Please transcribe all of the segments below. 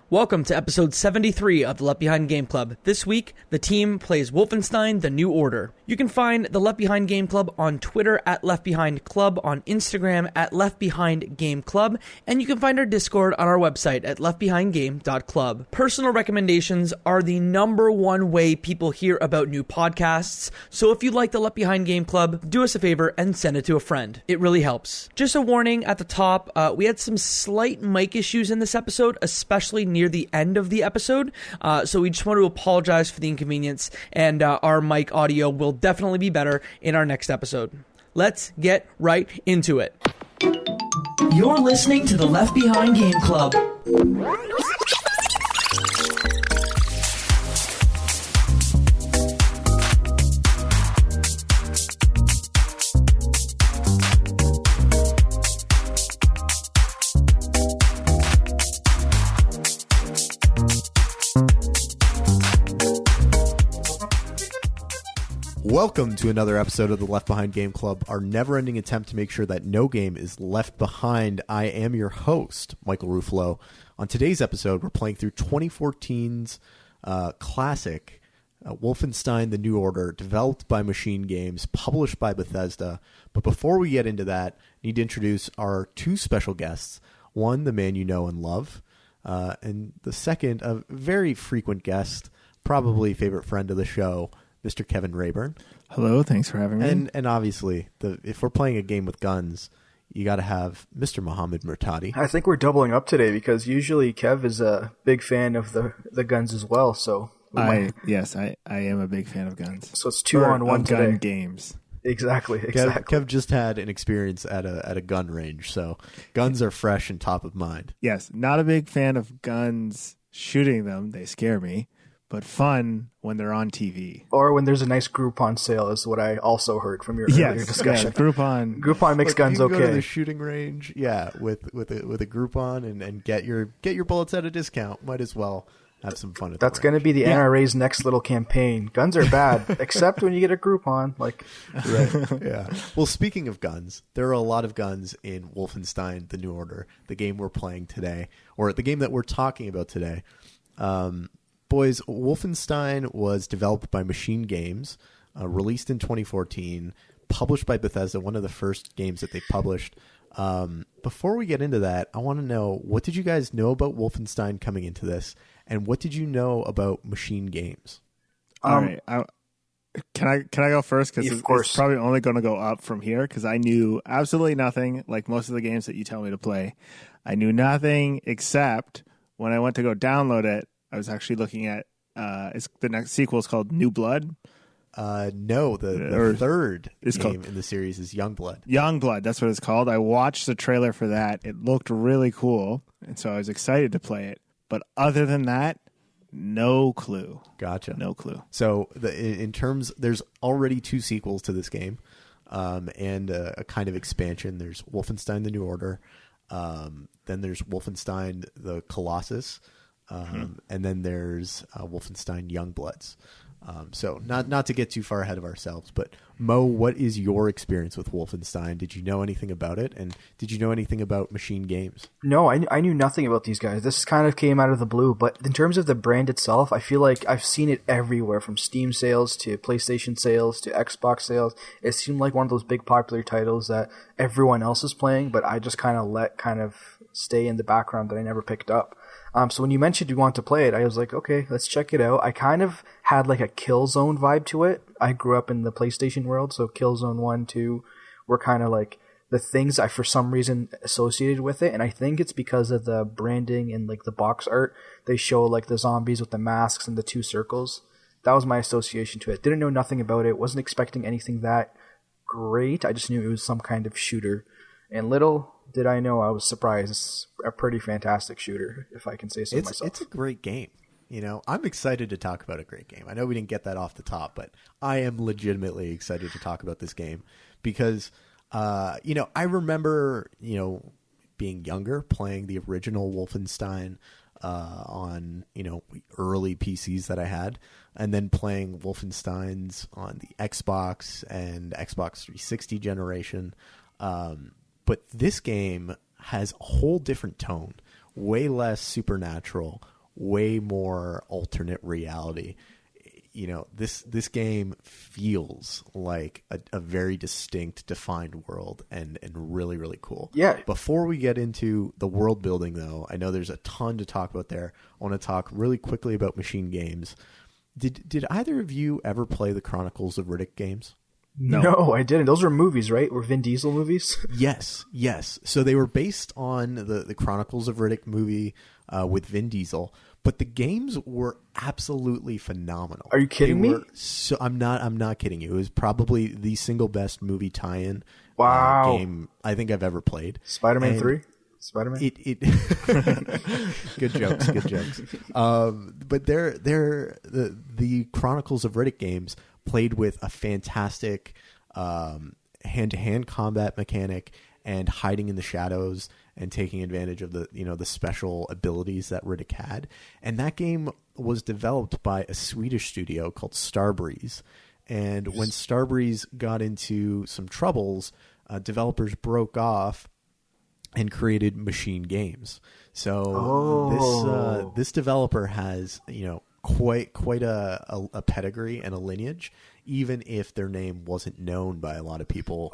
Welcome to episode 73 of the Left Behind Game Club. This week, the team plays Wolfenstein: The New Order. You can find the Left Behind Game Club on Twitter at Left Behind Club, on Instagram at Left Behind Game Club, and you can find our Discord on our website at leftbehindgame.club. Personal recommendations are the number one way people hear about new podcasts, so if you like the Left Behind Game Club, do us a favor and send it to a friend. It really helps. Just a warning at the top, we had some slight mic issues in this episode, especially near the end of the episode, so we just want to apologize for the inconvenience, and our mic audio will definitely be better in our next episode. Let's get right into it. You're listening to the Left Behind Game Club. Welcome to another episode of the Left Behind Game Club, our never-ending attempt to make sure that no game is left behind. I am your host, Michael Ruffolo. On today's episode, we're playing through 2014's classic, Wolfenstein: The New Order, developed by Machine Games, published by Bethesda. But before we get into that, I need to introduce our two special guests. One, the man you know and love, and the second, a very frequent guest, probably favorite friend of the show, Mr. Kevin Reaburn. Hello, thanks for having me. And obviously, if we're playing a game with guns, you got to have Mr. Mohammed Murtadi. I think we're doubling up today because usually Kev is a big fan of the guns as well. So I am a big fan of guns. So it's two on one today. Gun games. Exactly. Kev just had an experience at a gun range, so guns are fresh and top of mind. Yes, not a big fan of guns shooting them. They scare me. But fun when they're on TV. Or when there's a nice Groupon sale is what I also heard from your earlier discussion. Yeah, Groupon makes guns okay. You go to the shooting range, with a Groupon and get your bullets at a discount. Might as well have some fun at That's going to be the NRA's next little campaign. Guns are bad, except when you get a Groupon. Right. Yeah. Well, speaking of guns, there are a lot of guns in Wolfenstein: The New Order, the game we're playing today, or the game that we're talking about today. Boys, Wolfenstein was developed by Machine Games, released in 2014, published by Bethesda, one of the first games that they published. Before we get into that, I want to know, what did you guys know about Wolfenstein coming into this, and what did you know about Machine Games? All right. Can I go first? Because it's probably only going to go up from here, because I knew absolutely nothing, like most of the games that you tell me to play. I knew nothing except when I went to go download it, I was actually looking at the next sequel is called New Blood. No, the third game in the series is Youngblood. Youngblood, that's what it's called. I watched the trailer for that. It looked really cool, and so I was excited to play it. But other than that, no clue. Gotcha. No clue. So in terms, there's already two sequels to this game, and a kind of expansion. There's Wolfenstein: The New Order. Then there's Wolfenstein: The Colossus. And then there's Wolfenstein Youngbloods. So not to get too far ahead of ourselves, but Mo, what is your experience with Wolfenstein? Did you know anything about it? And did you know anything about Machine Games? No, I knew nothing about these guys. This kind of came out of the blue, but in terms of the brand itself, I feel like I've seen it everywhere, from Steam sales to PlayStation sales to Xbox sales. It seemed like one of those big popular titles that everyone else is playing, but I just kind of stay in the background that I never picked up. So when you mentioned you want to play it, I was like, okay, let's check it out. I kind of had like a Killzone vibe to it. I grew up in the PlayStation world, so Killzone 1, 2 were kind of like the things I for some reason associated with it, and I think it's because of the branding and like the box art. They show like the zombies with the masks and the two circles. That was my association to it. Didn't know nothing about it. Wasn't expecting anything that great. I just knew it was some kind of shooter. And little did I know, I was surprised. It's a pretty fantastic shooter, if I can say so myself. It's a great game. You know, I'm excited to talk about a great game. I know we didn't get that off the top, but I am legitimately excited to talk about this game because, I remember, being younger, playing the original Wolfenstein on, early PCs that I had, and then playing Wolfensteins on the Xbox and Xbox 360 generation. But this game has a whole different tone, way less supernatural, way more alternate reality. This game feels like a very distinct, defined world and really, really cool. Yeah. Before we get into the world building, though, I know there's a ton to talk about there. I want to talk really quickly about machine games. Did either of you ever play the Chronicles of Riddick games? No, I didn't. Those were movies, right? Were Vin Diesel movies? Yes. So they were based on the Chronicles of Riddick movie with Vin Diesel. But the games were absolutely phenomenal. Are you kidding me? So I'm not kidding you. It was probably the single best movie tie-in game I think I've ever played. Spider-Man 3? Spider-Man? Good jokes. But the Chronicles of Riddick games played with a fantastic hand-to-hand combat mechanic and hiding in the shadows and taking advantage of the special abilities that Riddick had. And that game was developed by a Swedish studio called Starbreeze. And when Starbreeze got into some troubles, developers broke off and created machine games. So this developer has quite a pedigree and a lineage, even if their name wasn't known by a lot of people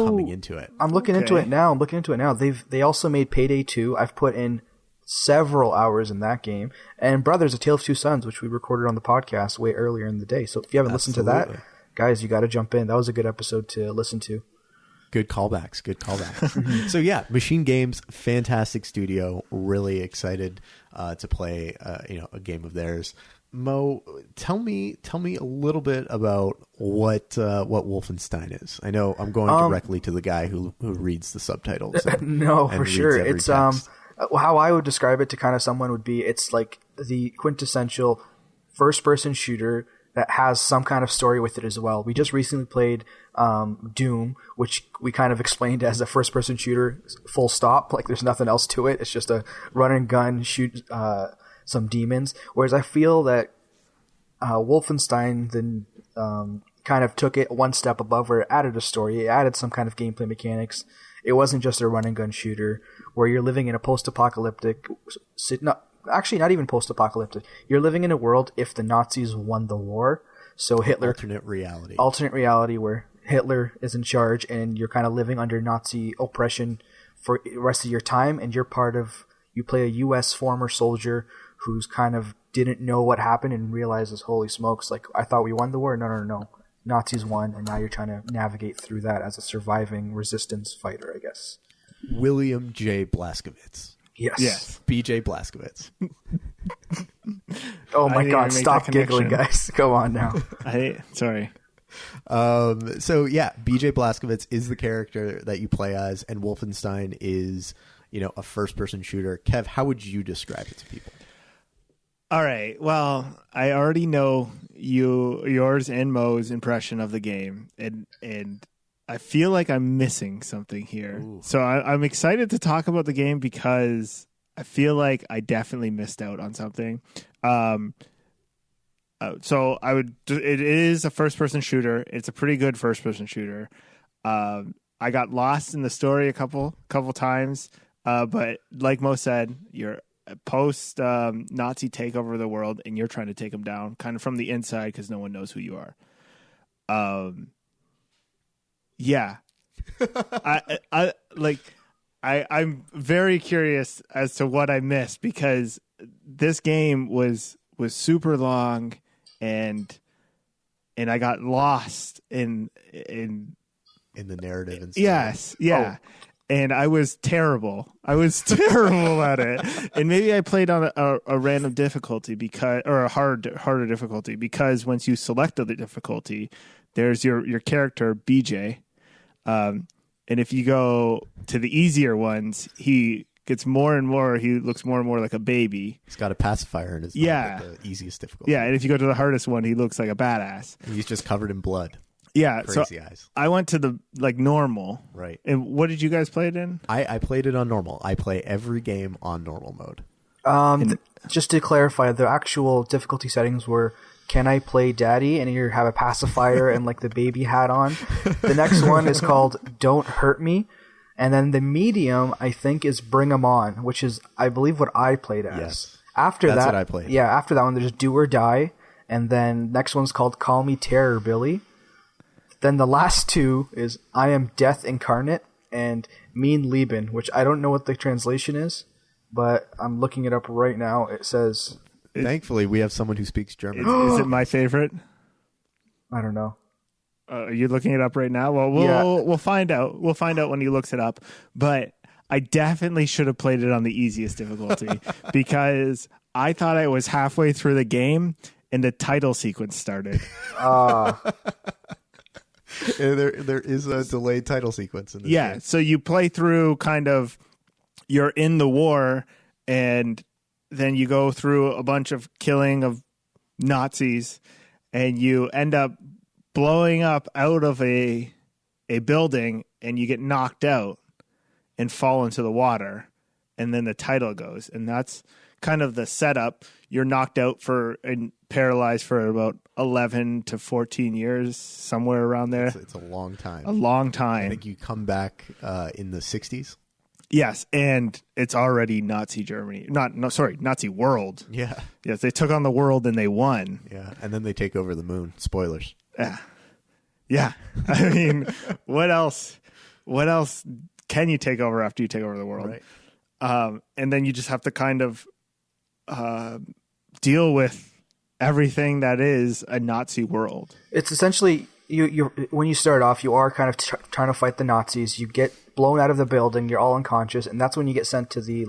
coming into it. I'm looking into it now. They also made Payday 2. I've put in several hours in that game. And Brothers, A Tale of Two Sons, which we recorded on the podcast way earlier in the day. So if you haven't listened to that, guys, you got to jump in. That was a good episode to listen to. Good callbacks. So yeah, Machine Games, fantastic studio. Really excited to play a game of theirs. Mo, tell me a little bit about what Wolfenstein is. I know I'm going directly to the guy who reads the subtitles. No, for sure. It's how I would describe it to kind of someone would be, it's like the quintessential first-person shooter that has some kind of story with it as well. We just recently played Doom, which we kind of explained as a first-person shooter, full stop. Like there's nothing else to it. It's just a run and gun, shoot some demons. Whereas I feel that Wolfenstein then kind of took it one step above, where it added a story, it added some kind of gameplay mechanics. It wasn't just a run and gun shooter where you're living in a post-apocalyptic... Actually, not even post-apocalyptic. You're living in a world if the Nazis won the war. So Hitler... Alternate reality where Hitler is in charge and you're kind of living under Nazi oppression for the rest of your time, and you're part of... You play a U.S. former soldier who's kind of didn't know what happened and realizes, holy smokes, like, I thought we won the war. No. Nazis won, and now you're trying to navigate through that as a surviving resistance fighter, I guess. William J. Blazkowicz. Yes. BJ Blazkowicz. Oh my God! Stop giggling, guys. Go on now. Sorry. So yeah, BJ Blazkowicz is the character that you play as, and Wolfenstein is, a first-person shooter. Kev, how would you describe it to people? All right. Well, I already know yours and Mo's impression of the game, and I feel like I'm missing something here. Ooh. So I'm excited to talk about the game because I feel like I definitely missed out on something. It is a first-person shooter. It's a pretty good first-person shooter. I got lost in the story a couple times, but like Mo said, you're post Nazi takeover of the world, and you're trying to take them down, kind of from the inside because no one knows who you are. Yeah, I'm very curious as to what I missed, because this game was super long, and I got lost in the narrative and stuff. Yes, yeah. Oh. And I was terrible. At it. And maybe I played on a random difficulty or a harder difficulty, because once you select the difficulty, there's your character BJ. And if you go to the easier ones, he gets more and more. He looks more and more like a baby. He's got a pacifier in his mouth at the easiest difficulty. Yeah, and if you go to the hardest one, he looks like a badass. He's just covered in blood. Yeah, crazy eyes. I went to the normal. Right. And what did you guys play it in? I played it on normal. I play every game on normal mode. Just to clarify, the actual difficulty settings were, can I play daddy? And you have a pacifier and like the baby hat on. The next one is called Don't Hurt Me. And then the medium, I think, is Bring 'em On, which is, I believe, what I played as. Yes. After That's that, what I played. Yeah, after that one, there's Do or Die, and then next one's called Call Me Terror Billy. Then the last two is I Am Death Incarnate and Mean Leben, which I don't know what the translation is, but I'm looking it up right now. It says... Thankfully, we have someone who speaks German. Is it my favorite? I don't know. Are you looking it up right now? Well, we'll find out. We'll find out when he looks it up. But I definitely should have played it on the easiest difficulty because I thought I was halfway through the game and the title sequence started. There is a delayed title sequence in this game. So you play through kind of, you're in the war, and then you go through a bunch of killing of Nazis, and you end up blowing up out of a building, and you get knocked out and fall into the water, and then the title goes, and that's kind of the setup. You're knocked out and paralyzed for about 11 to 14 years, somewhere around there. It's a long time. A long time. I think you come back in the 60s. Yes, and it's already Nazi Germany. Nazi world. Yeah. Yes, they took on the world and they won. Yeah, and then they take over the moon. Spoilers. Yeah. I mean, what else can you take over after you take over the world? Right. And then you just have to kind of deal with everything that is a Nazi world. It's essentially you when you start off, you are kind of trying to fight the Nazis. You get blown out of the building, you're all unconscious, and that's when you get sent to the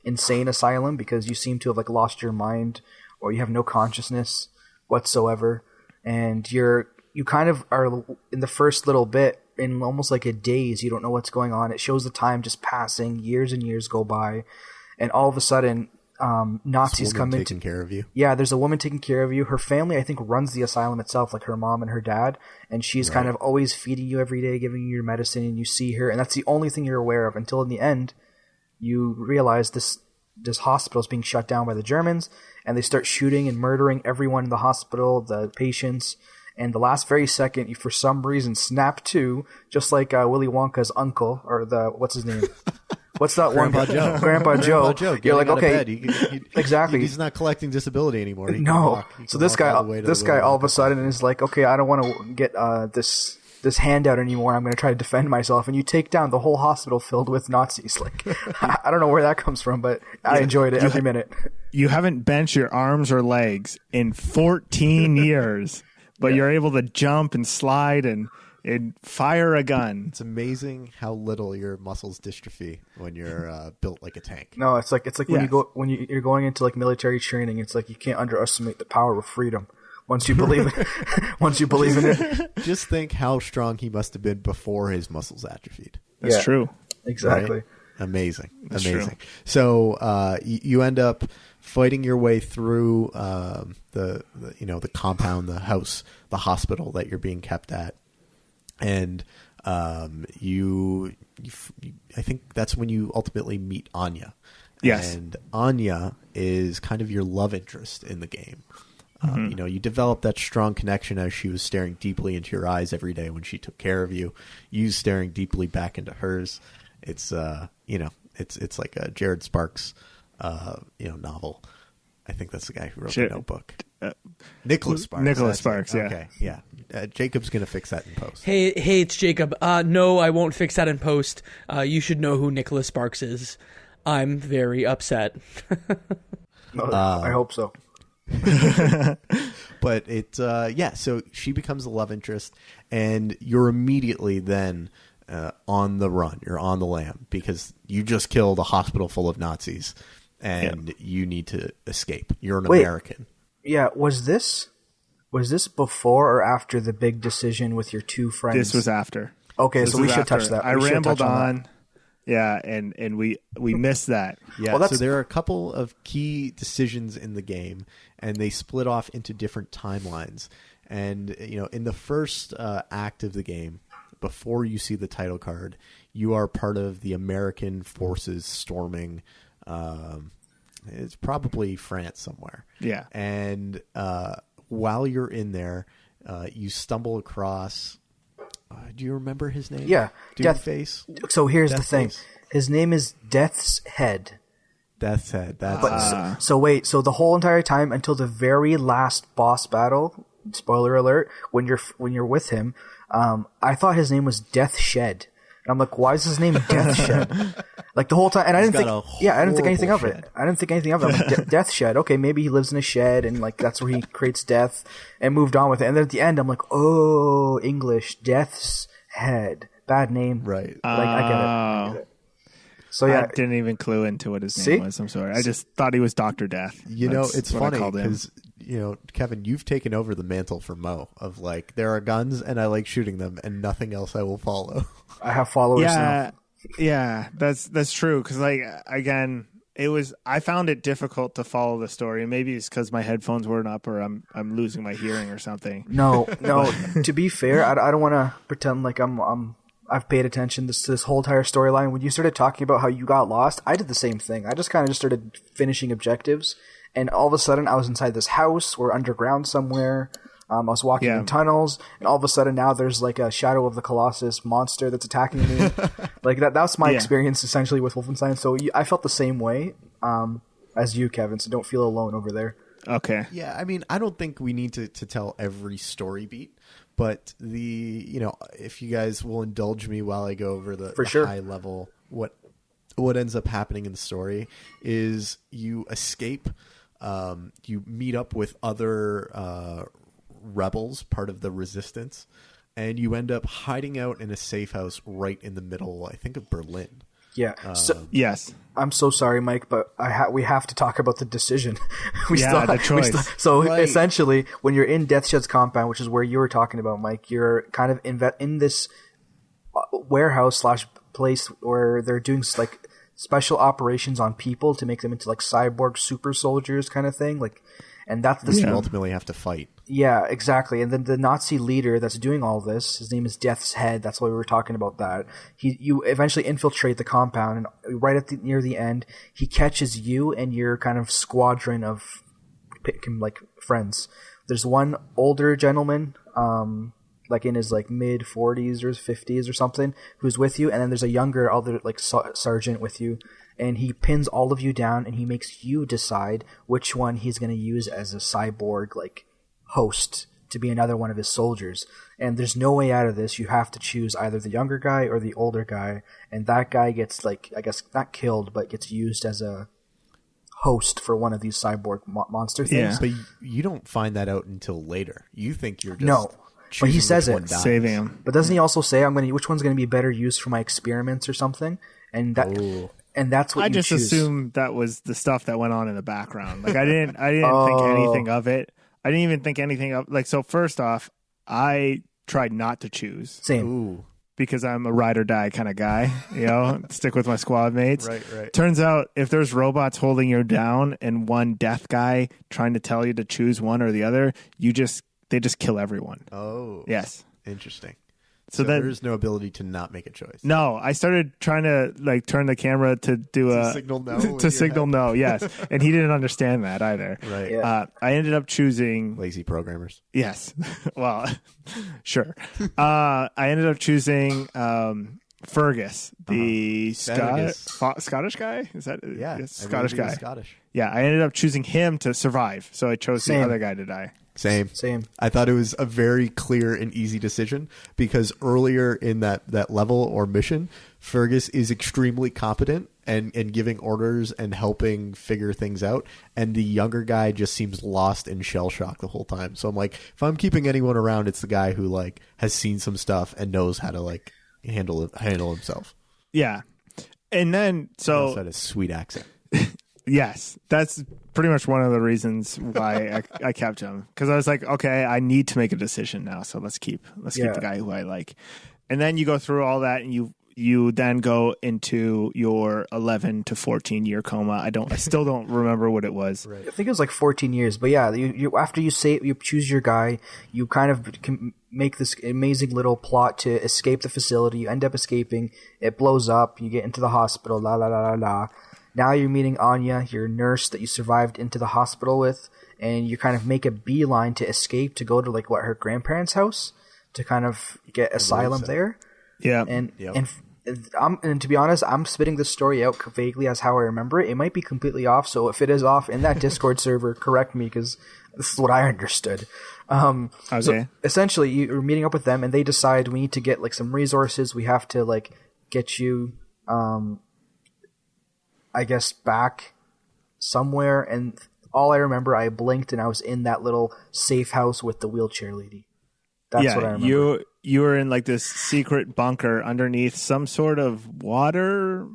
insane asylum because you seem to have lost your mind or you have no consciousness whatsoever, and you kind of are in the first little bit in almost like a daze. You don't know what's going on. It shows the time just passing, years and years go by, and all of a sudden Nazis come in taking care of you. Yeah, there's a woman taking care of you. Her family, I think, runs the asylum itself, like her mom and her dad, and she's kind of always feeding you every day, giving you your medicine, and you see her, and that's the only thing you're aware of until in the end you realize this hospital is being shut down by the Germans, and they start shooting and murdering everyone in the hospital, the patients, and the last very second, you for some reason snap to, just like Willy Wonka's uncle, or what's his name? What's that Grandpa one? Joe. Grandpa Joe. You're like, okay, exactly. He's not collecting disability anymore. So this guy all of a sudden is like, okay, I don't want to get this handout anymore. I'm going to try to defend myself, and you take down the whole hospital filled with Nazis. I don't know where that comes from, but I enjoyed it every minute. You haven't bent your arms or legs in 14 years, but you're able to jump and slide and fire a gun. It's amazing how little your muscles dystrophy when you're built like a tank. No, it's like when you're going into military training. It's like you can't underestimate the power of freedom. Once you believe in it. Just think how strong he must have been before his muscles atrophied. That's true. Exactly. Right? Amazing. That's Amazing. True. So you end up fighting your way through the compound, the house, the hospital that you're being kept at. And I think that's when you ultimately meet Anya. Yes. And Anya is kind of your love interest in the game. You develop that strong connection as she was staring deeply into your eyes every day when she took care of you. You staring deeply back into hers. It's it's like a Jared Sparks novel. I think that's the guy who wrote the Notebook. Nicholas Sparks. Nicholas Sparks, yeah. Okay, yeah. Jacob's going to fix that in post. Hey, it's Jacob. No, I won't fix that in post. You should know who Nicholas Sparks is. I'm very upset. I hope so. But so she becomes a love interest, and you're immediately then on the run. You're on the lam because you just killed a hospital full of Nazis, and you need to escape. You're an American. Yeah, was this before or after the big decision with your two friends? This was after. Okay, so we should touch that. I rambled on. Yeah, and we missed that. Yeah, so there are a couple of key decisions in the game, and they split off into different timelines. And in the first act of the game, before you see the title card, you are part of the American forces storming. It's probably France somewhere. Yeah, and while you're in there, you stumble across. Do you remember his name? Yeah, Face. So here's the thing: his name is Death's Head, Death's Head. That's so wait, so the whole entire time until the very last boss battle, spoiler alert, when you're with him, I thought his name was Death Shed. And I'm like, why is his name Death Shed? Like the whole time, and I didn't think anything of it. I'm like, Death Shed. Okay, maybe he lives in a shed, and like that's where he creates death, and moved on with it. And then at the end, I'm like, oh, English, Death's Head, bad name. right. Like I get it. So yeah, I didn't even clue into what his name was. I'm sorry. I just thought he was Dr. Death. It's funny because, Kevin, you've taken over the mantle for Mo of like, there are guns and I like shooting them and nothing else I will follow. I have followers now. Yeah, that's true. Because like, again, I found it difficult to follow the story. Maybe it's because my headphones weren't up or I'm losing my hearing or something. No. To be fair, I don't want to pretend like I've paid attention to this whole entire storyline. When you started talking about how you got lost, I did the same thing. I just kind of started finishing objectives, and all of a sudden I was inside this house or underground somewhere. I was walking in tunnels, and all of a sudden now there's like a Shadow of the Colossus monster that's attacking me. Like that's my experience essentially with Wolfenstein. So I felt the same way as you, Kevin, so don't feel alone over there. Okay. Yeah, I mean, I don't think we need to tell every story beat. But if you guys will indulge me while I go over the high level, what ends up happening in the story is you escape, you meet up with other rebels, part of the resistance, and you end up hiding out in a safe house right in the middle, I think, of Berlin. Yeah. Yes. I'm so sorry, Mike, but we have to talk about the decision. The choice. Essentially, when you're in Death Shed's compound, which is where you were talking about, Mike, you're kind of in this warehouse / place where they're doing like special operations on people to make them into like cyborg super soldiers kind of thing. Like, and that's the you ultimately have to fight. Yeah, exactly. And then the Nazi leader that's doing all this, his name is Death's Head. That's why we were talking about that. You eventually infiltrate the compound, and right near the end, he catches you and your kind of squadron of like friends. There's one older gentleman, like in his like mid 40s or 50s or something, who's with you, and then there's a younger other like sergeant with you. And he pins all of you down, and he makes you decide which one he's going to use as a cyborg like host to be another one of his soldiers. And there's no way out of this. You have to choose either the younger guy or the older guy, and that guy gets like, I guess not killed, but gets used as a host for one of these cyborg monster things. Yeah, but you don't find that out until later. You think you're just but he says it, saving him. But doesn't he also say which one's going to be better used for my experiments or something? And that. Ooh. And that's what I just assumed that was the stuff that went on in the background. Like I didn't think anything of it. I didn't even think anything of like. So first off, I tried not to choose. Same. Ooh. Because I'm a ride or die kind of guy, stick with my squad mates. Right. Turns out if there's robots holding you down and one death guy trying to tell you to choose one or the other, they just kill everyone. Oh. Yes. Interesting. So there's no ability to not make a choice. No, I started trying to like turn the camera to do to signal no. to signal no, yes, and he didn't understand that either. Right. Yeah. I ended up choosing lazy programmers. Yes. Well, sure. I ended up choosing Fergus, the Scottish guy. Is that Scottish guy? Scottish. Yeah, I ended up choosing him to survive, so I chose the other guy to die. Same. I thought it was a very clear and easy decision because earlier in that level or mission, Fergus is extremely competent and giving orders and helping figure things out. And the younger guy just seems lost in shell shock the whole time. So I'm like, if I'm keeping anyone around, it's the guy who like has seen some stuff and knows how to like handle himself. Yeah. And then so that is sweet accent. Yes, that's pretty much one of the reasons why I kept him, because I was like, okay, I need to make a decision now, so let's keep the guy who I like. And then you go through all that, and you then go into your 11 to 14 year coma. I still don't remember what it was. Right. I think it was like 14 years, but yeah, you after you choose your guy, you kind of can make this amazing little plot to escape the facility. You end up escaping. It blows up. You get into the hospital. La la la la la. Now you're meeting Anya, your nurse that you survived into the hospital with, and you kind of make a beeline to escape to go to like her grandparents' house to kind of get asylum there. Yeah. And and to be honest, I'm spitting this story out vaguely as how I remember it. It might be completely off, so if it is off in that Discord server, correct me, because this is what I understood. Okay. So essentially, you're meeting up with them, and they decide we need to get like some resources. We have to like get you, I guess, back somewhere. And all I remember, I blinked and I was in that little safe house with the wheelchair lady. That's what I remember. You were in like this secret bunker underneath some sort of water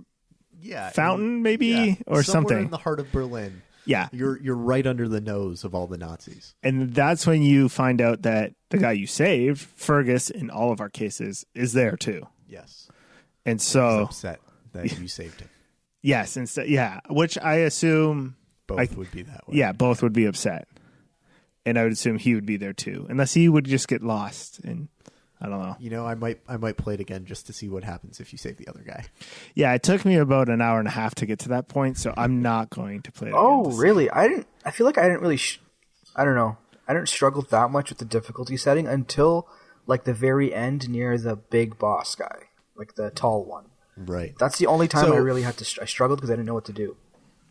fountain, maybe, or somewhere something in the heart of Berlin. Yeah, you're right under the nose of all the Nazis, and that's when you find out that the guy you saved, Fergus, in all of our cases, is there too. Yes, and so he's upset that you saved him. Yes, which I assume both would be that way. Yeah, both would be upset, and I would assume he would be there too, unless he would just get lost. And I don't know. You know, I might play it again just to see what happens if you save the other guy. Yeah, it took me about an hour and a half to get to that point, so I'm not going to play it again. Oh, really? I feel like I didn't really. I don't know. I didn't struggle that much with the difficulty setting until like the very end near the big boss guy, like the tall one. Right. That's the only time I really had to. I struggled because I didn't know what to do.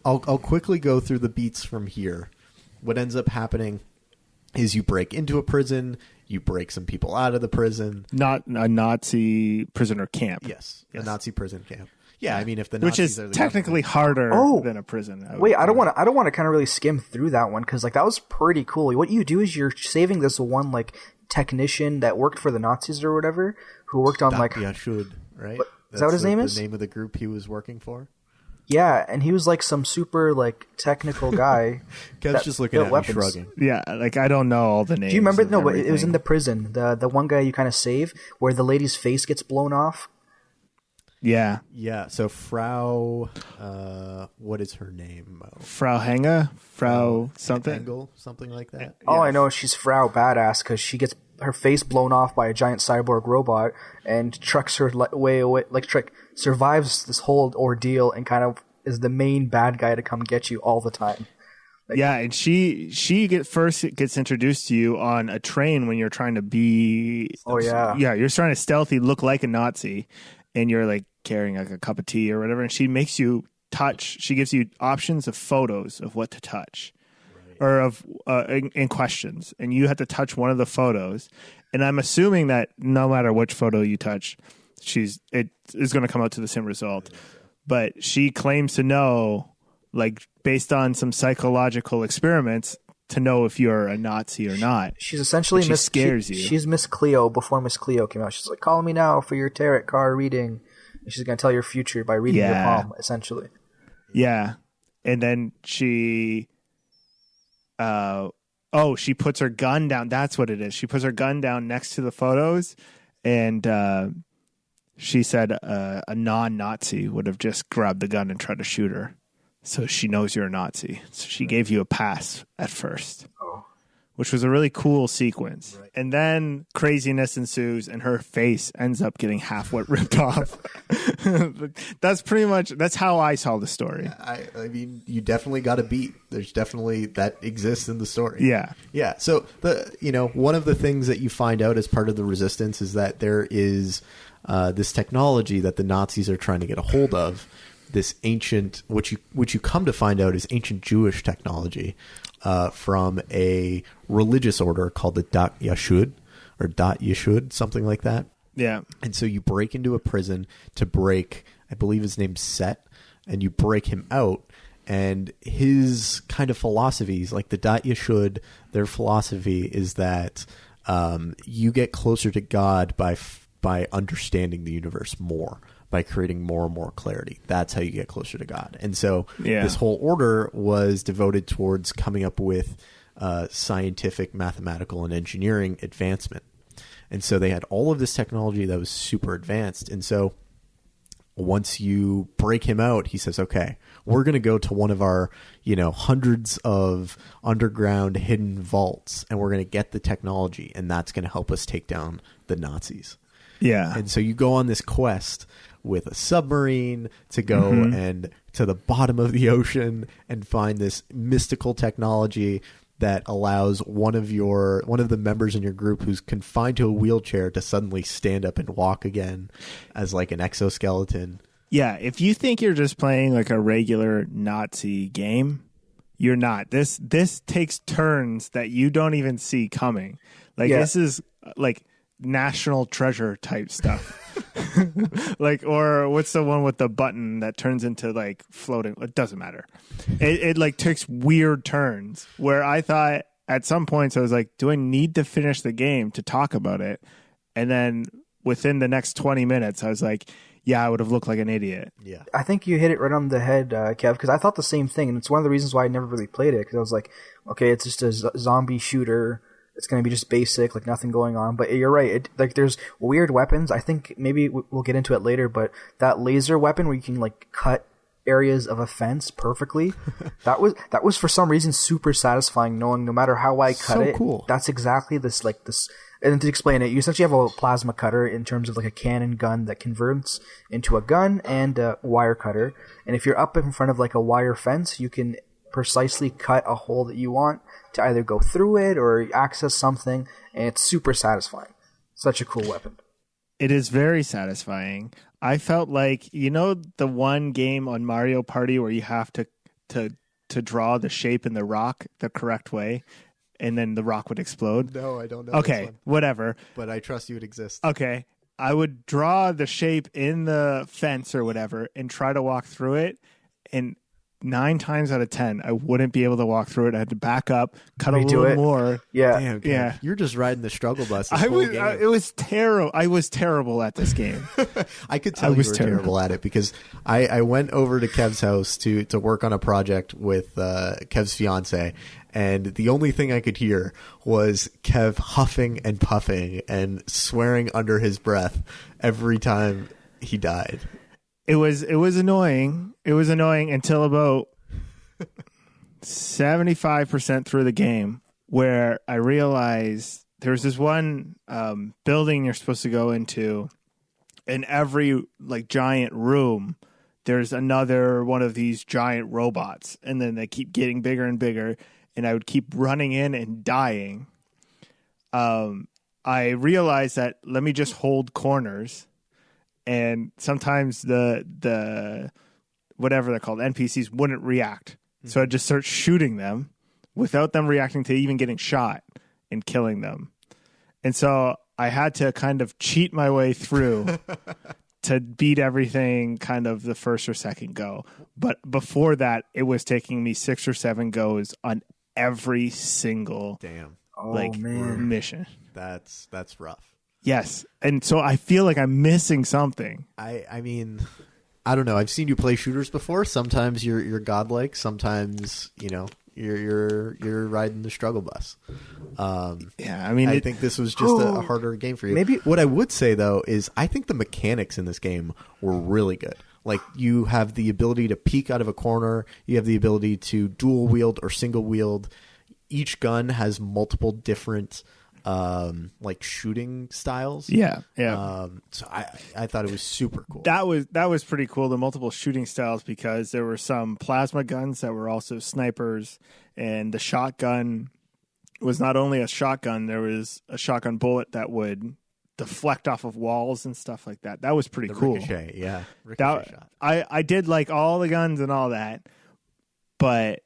I'll quickly go through the beats from here. What ends up happening is you break into a prison. You break some people out of the prison. Not a Nazi prisoner camp. Yes. A Nazi prison camp. Yeah, I mean, if the Nazis Nazis are the technically harder than a prison. Wait, I don't want to kind of really skim through that one because like that was pretty cool. What you do is you're saving this one like technician that worked for the Nazis or whatever, who worked on Da'at Yichud, right? Is that what his name is? The name of the group he was working for. Yeah, and he was like some super like technical guy. Kev's just looking at me shrugging. Yeah, like I don't know all the names. Do you remember? No, but it was in the prison. The one guy you kind of save where the lady's face gets blown off. Yeah. Yeah. So Frau, what is her name? Frau Henge? Frau something? Engel, something like that. All I know is she's Frau Badass because she gets her face blown off by a giant cyborg robot and trucks her way away, survives this whole ordeal and kind of is the main bad guy to come get you all the time. Yeah, and she first gets introduced to you on a train when you're trying to be... Oh, yeah. Yeah, you're trying to stealthy look like a Nazi, and you're like carrying like a cup of tea or whatever, and she makes you touch. She gives you options of photos of what to touch. Or of in questions, and you have to touch one of the photos. And I'm assuming that no matter which photo you touch, it is going to come out to the same result. But she claims to know, like based on some psychological experiments, to know if you're a Nazi or not. She's essentially She scares you. She's Miss Cleo before Miss Cleo came out. She's like, call me now for your tarot card reading. And she's going to tell your future by reading your palm, essentially. Yeah, and then she. She puts her gun down. That's what it is. She puts her gun down next to the photos, and she said a non-Nazi would have just grabbed the gun and tried to shoot her. So she knows you're a Nazi. So she gave you a pass at first, which was a really cool sequence. Right. And then craziness ensues, and her face ends up getting half ripped off. That's how I saw the story. I mean, you definitely got a beat. There's definitely that exists in the story. Yeah. Yeah. So one of the things that you find out as part of the resistance is that there is this technology that the Nazis are trying to get a hold of. This ancient, which you come to find out is ancient Jewish technology from a religious order called the Da'at Yichud or Da'at Yichud, something like that. Yeah. And so you break into a prison to break, I believe his name's Set, and you break him out. And his kind of philosophies, like the Da'at Yichud, their philosophy is that you get closer to God by understanding the universe more, by creating more and more clarity. That's how you get closer to God. And so this whole order was devoted towards coming up with scientific, mathematical, and engineering advancement. And so they had all of this technology that was super advanced. And so once you break him out, he says, okay, we're going to go to one of our, hundreds of underground hidden vaults, and we're going to get the technology, and that's going to help us take down the Nazis. Yeah. And so you go on this quest with a submarine to go and to the bottom of the ocean and find this mystical technology that allows one of the members in your group who's confined to a wheelchair to suddenly stand up and walk again as like an exoskeleton. Yeah, if you think you're just playing like a regular Nazi game, you're not. This takes turns that you don't even see coming. Like This is like national treasure type stuff. Like, or what's the one with the button that turns into like floating? It doesn't matter. It like takes weird turns where I thought at some points I was like, do I need to finish the game to talk about it? And then within the next 20 minutes, I was like, yeah, I would have looked like an idiot. Yeah, I think you hit it right on the head, Kev, because I thought the same thing. And it's one of the reasons why I never really played it, because I was like, okay, it's just a zombie shooter. It's going to be just basic, like nothing going on. But you're right. Like there's weird weapons. I think maybe we'll get into it later, but that laser weapon where you can like cut areas of a fence perfectly, that was for some reason super satisfying, knowing no matter how I cut it, cool. That's exactly this. And to explain it, you essentially have a plasma cutter in terms of like a cannon gun that converts into a gun and a wire cutter. And if you're up in front of like a wire fence, you can precisely cut a hole that you want to either go through it or access something, and it's super satisfying. Such a cool weapon. It is very satisfying. I felt like, the one game on Mario Party where you have to draw the shape in the rock the correct way, and then the rock would explode? No, I don't know. Okay, whatever. But I trust you it exists. Okay. I would draw the shape in the fence or whatever and try to walk through it, and 9 times out of 10, I wouldn't be able to walk through it. I had to back up, cut a little more. Yeah. Damn, yeah. You're just riding the struggle bus this whole game. It was terrible. I was terrible at this game. I could tell you were terrible at it because I went over to Kev's house to work on a project with Kev's fiance, and the only thing I could hear was Kev huffing and puffing and swearing under his breath every time he died. It was annoying. It was annoying until about 75% through the game, where I realized there was this one building you're supposed to go into. In every like giant room, there's another one of these giant robots, and then they keep getting bigger and bigger. And I would keep running in and dying. I realized that let me just hold corners. And sometimes the whatever they're called, NPCs, wouldn't react. So I'd just start shooting them without them reacting to even getting shot and killing them. And so I had to kind of cheat my way through to beat everything kind of the first or second go. But before that, it was taking me 6 or 7 goes on every single mission. That's rough. Yes. And so I feel like I'm missing something. I mean, I don't know. I've seen you play shooters before. Sometimes you're godlike. Sometimes, you're riding the struggle bus. Yeah, I mean, I think this was just a harder game for you. Maybe what I would say though is I think the mechanics in this game were really good. Like you have the ability to peek out of a corner. You have the ability to dual wield or single wield. Each gun has multiple different like shooting styles. Yeah. So I thought it was super cool. That was pretty cool, the multiple shooting styles, because there were some plasma guns that were also snipers, and the shotgun was not only a shotgun, there was a shotgun bullet that would deflect off of walls and stuff like that. That was pretty cool. Ricochet, yeah. Ricochet shot. I did like all the guns and all that, but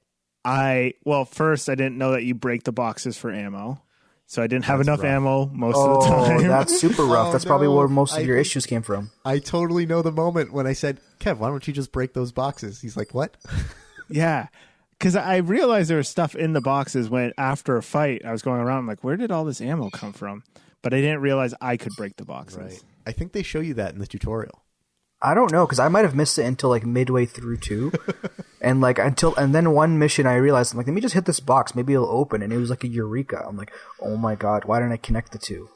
first I didn't know that you break the boxes for ammo. So I didn't have enough ammo most of the time. That's super rough. That's probably where most of your issues came from. I totally know the moment when I said, Kev, why don't you just break those boxes? He's like, what? Yeah. Because I realized there was stuff in the boxes when after a fight I was going around, I'm like, where did all this ammo come from? But I didn't realize I could break the boxes. Right. I think they show you that in the tutorial. I don't know, because I might have missed it until like midway through too. And then one mission I realized, I'm like, let me just hit this box, maybe it'll open, and it was like a eureka. I'm like, oh my god, why didn't I connect the two?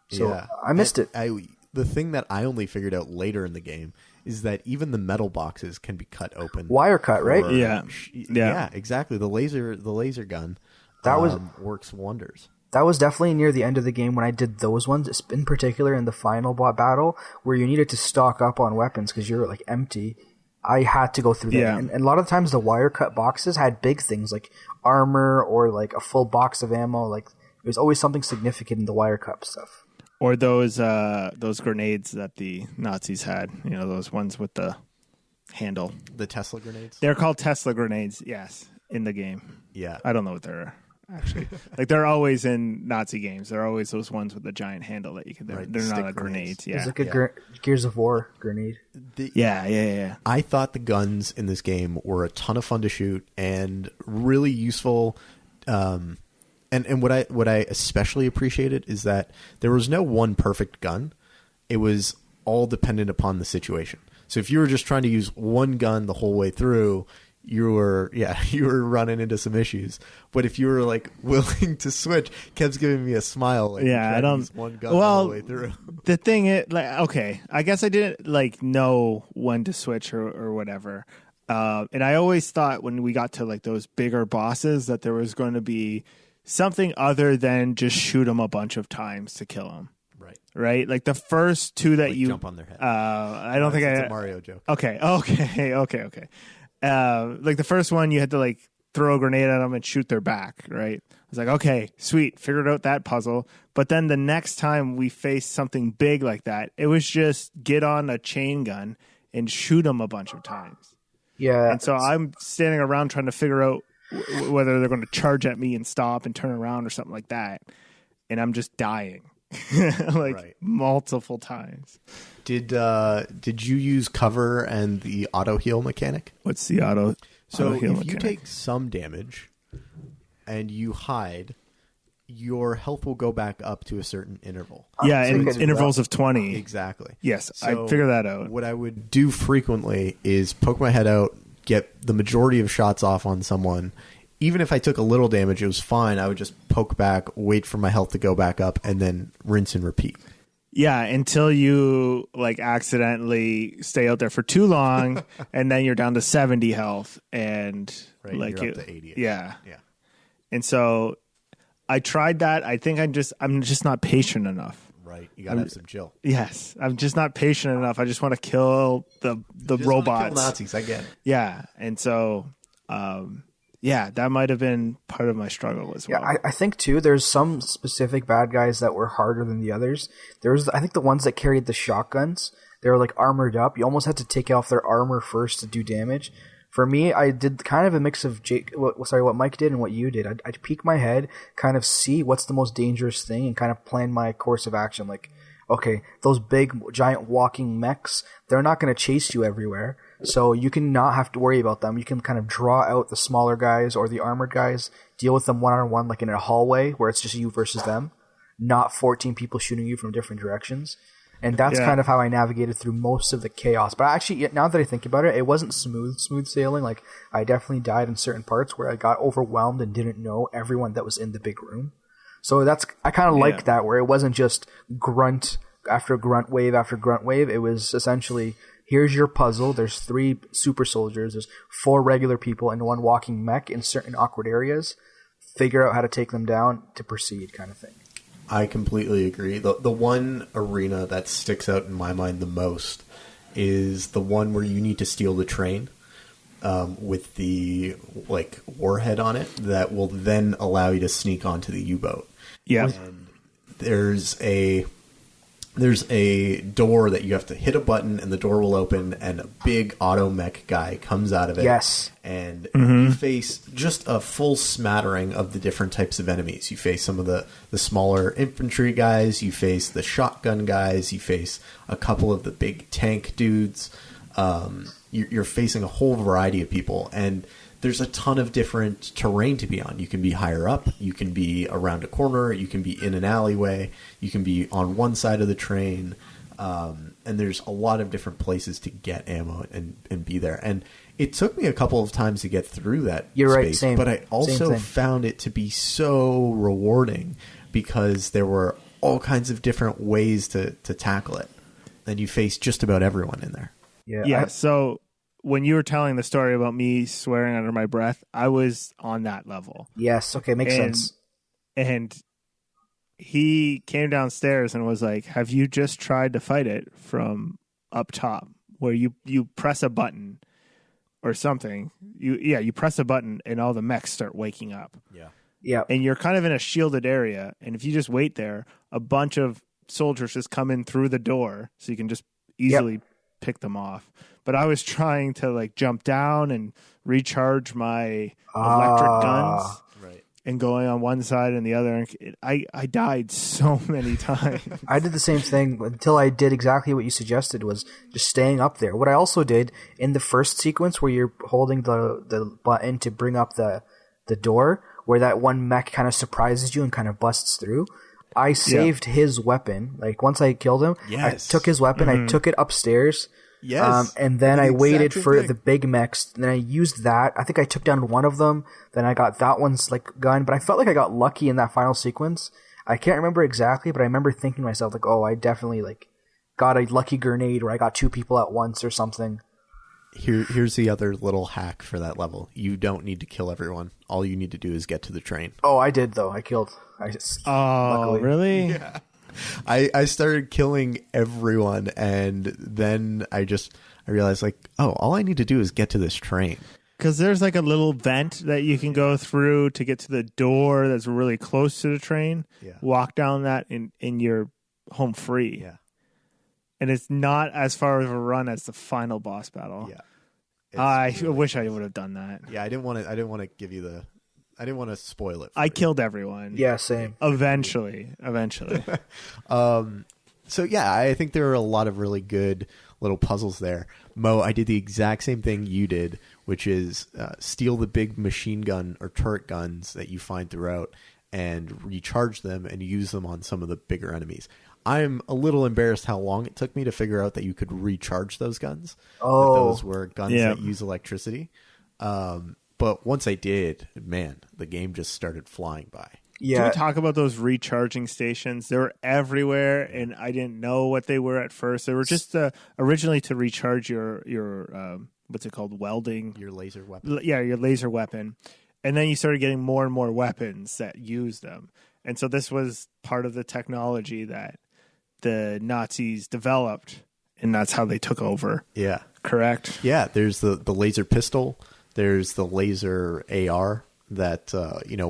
So yeah. I missed it. The thing that I only figured out later in the game is that even the metal boxes can be cut open. Wire cut, right? Yeah, exactly. The laser gun works wonders. That was definitely near the end of the game when I did those ones, in particular in the final battle, where you needed to stock up on weapons because you're like empty. I had to go through that. Yeah. And a lot of times the wire cut boxes had big things like armor or like a full box of ammo. Like there was always something significant in the wire cut stuff. Or those grenades that the Nazis had. You know, those ones with the handle. The Tesla grenades? They're called Tesla grenades, yes, in the game. Yeah. I don't know what they're actually. Like, they're always in Nazi games. They're always those ones with the giant handle that you can. Right, they're not a grenades. grenade. Yeah. It's like a Gears of War grenade. Yeah. I thought the guns in this game were a ton of fun to shoot and really useful. And what I especially appreciated is that there was no one perfect gun. It was all dependent upon the situation. So if you were just trying to use one gun the whole way through, you were running into some issues. But if you were like willing to switch, Kev's giving me a smile. Like, yeah, I don't. Use one gun all the way through. The thing is, like, okay, I guess I didn't like know when to switch or whatever. And I always thought when we got to like those bigger bosses that there was going to be something other than just shoot them a bunch of times to kill them. Right? Like the first two that you jump on their head. I don't think it's a Mario joke. Okay. Like the first one, you had to like throw a grenade at them and shoot their back. Right? I was like, okay, sweet, figured out that puzzle. But then the next time we faced something big like that, it was just get on a chain gun and shoot them a bunch of times. Yeah. And so I'm standing around trying to figure out whether they're going to charge at me and stop and turn around or something like that. And I'm just dying. Multiple times. Did you use cover and the auto heal mechanic? What's the auto? So auto heal if mechanic? you take some damage and you hide, your health will go back up to a certain interval. Yeah, in intervals of 20. Exactly. Yes, so I figured that out. What I would do frequently is poke my head out, get the majority of shots off on someone. Even if I took a little damage, it was fine. I would just poke back, wait for my health to go back up, and then rinse and repeat. Yeah, until you like accidentally stay out there for too long, and then you're down to 70 health, and like you're up to 80. Yeah. And so I tried that. I think I'm just not patient enough. Right, you gotta have some chill. Yes, I'm just not patient enough. I just want to kill the robots. Kill Nazis, I get it. Yeah, and so. Yeah, that might have been part of my struggle as well. Yeah, I think too. There's some specific bad guys that were harder than the others. I think the ones that carried the shotguns, they were like armored up. You almost had to take off their armor first to do damage. For me, I did kind of a mix of what Mike did and what you did. I'd peek my head, kind of see what's the most dangerous thing, and kind of plan my course of action. Like, okay, those big giant walking mechs, they're not going to chase you everywhere. So you can not have to worry about them. You can kind of draw out the smaller guys or the armored guys, deal with them one-on-one like in a hallway where it's just you versus them, not 14 people shooting you from different directions. And that's kind of how I navigated through most of the chaos. But actually, now that I think about it, it wasn't smooth sailing. Like, I definitely died in certain parts where I got overwhelmed and didn't know everyone that was in the big room. So I kind of like that, where it wasn't just grunt after grunt wave after grunt wave. It was essentially, here's your puzzle. There's 3 super soldiers. There's 4 regular people and 1 walking mech in certain awkward areas. Figure out how to take them down to proceed, kind of thing. I completely agree. The one arena that sticks out in my mind the most is the one where you need to steal the train with the warhead on it that will then allow you to sneak onto the U-boat. Yeah. And there's a door that you have to hit a button and the door will open and a big auto mech guy comes out of it. Yes. And you face just a full smattering of the different types of enemies. You face some of the smaller infantry guys. You face the shotgun guys. You face a couple of the big tank dudes. You're facing a whole variety of people. And there's a ton of different terrain to be on. You can be higher up. You can be around a corner. You can be in an alleyway. You can be on one side of the train. And there's a lot of different places to get ammo and be there. And it took me a couple of times to get through that space. Right, but I also found it to be so rewarding because there were all kinds of different ways to tackle it. And you face just about everyone in there. Yeah. So when you were telling the story about me swearing under my breath, I was on that level. Yes. Okay. Makes sense. And he came downstairs and was like, have you just tried to fight it from up top where you press a button or something. You press a button and all the mechs start waking up. Yeah. And you're kind of in a shielded area, and if you just wait there, a bunch of soldiers just come in through the door, so you can just easily pick them off. But I was trying to like jump down and recharge my electric guns. And going on one side and the other. I died so many times. I did the same thing until I did exactly what you suggested, was just staying up there. What I also did in the first sequence where you're holding the button to bring up the door, where that one mech kind of surprises you and kind of busts through, I saved his weapon. Like once I killed him, I took his weapon, I took it upstairs. Yes. And then I waited for the big mechs. And then I used that. I think I took down one of them. Then I got that one's like gun. But I felt like I got lucky in that final sequence. I can't remember exactly, but I remember thinking to myself like, oh, I definitely like got a lucky grenade where I got two people at once or something. Here's the other little hack for that level. You don't need to kill everyone. All you need to do is get to the train. Oh, I did though. I killed. Luckily. Really? Yeah. I started killing everyone, and then I realized like, oh, all I need to do is get to this train. Because there's like a little vent that you can go through to get to the door that's really close to the train. Yeah. Walk down that and you're home free. Yeah. And it's not as far of a run as the final boss battle. Yeah. I wish I would have done that. Yeah, I didn't want to give you I didn't want to spoil it. I killed everyone. Yeah, same. Eventually. So yeah, I think there are a lot of really good little puzzles there. Mo, I did the exact same thing you did, which is steal the big machine gun or turret guns that you find throughout and recharge them and use them on some of the bigger enemies. I'm a little embarrassed how long it took me to figure out that you could recharge those guns. Oh. That those were guns that use electricity. But once I did, man, the game just started flying by. Yeah. Can we talk about those recharging stations? They were everywhere, and I didn't know what they were at first. They were just originally to recharge your what's it called, welding? Your laser weapon. Yeah, your laser weapon. And then you started getting more and more weapons that use them. And so this was part of the technology that the Nazis developed, and that's how they took over. Yeah. Correct? Yeah, there's the laser pistol. There's the laser AR that,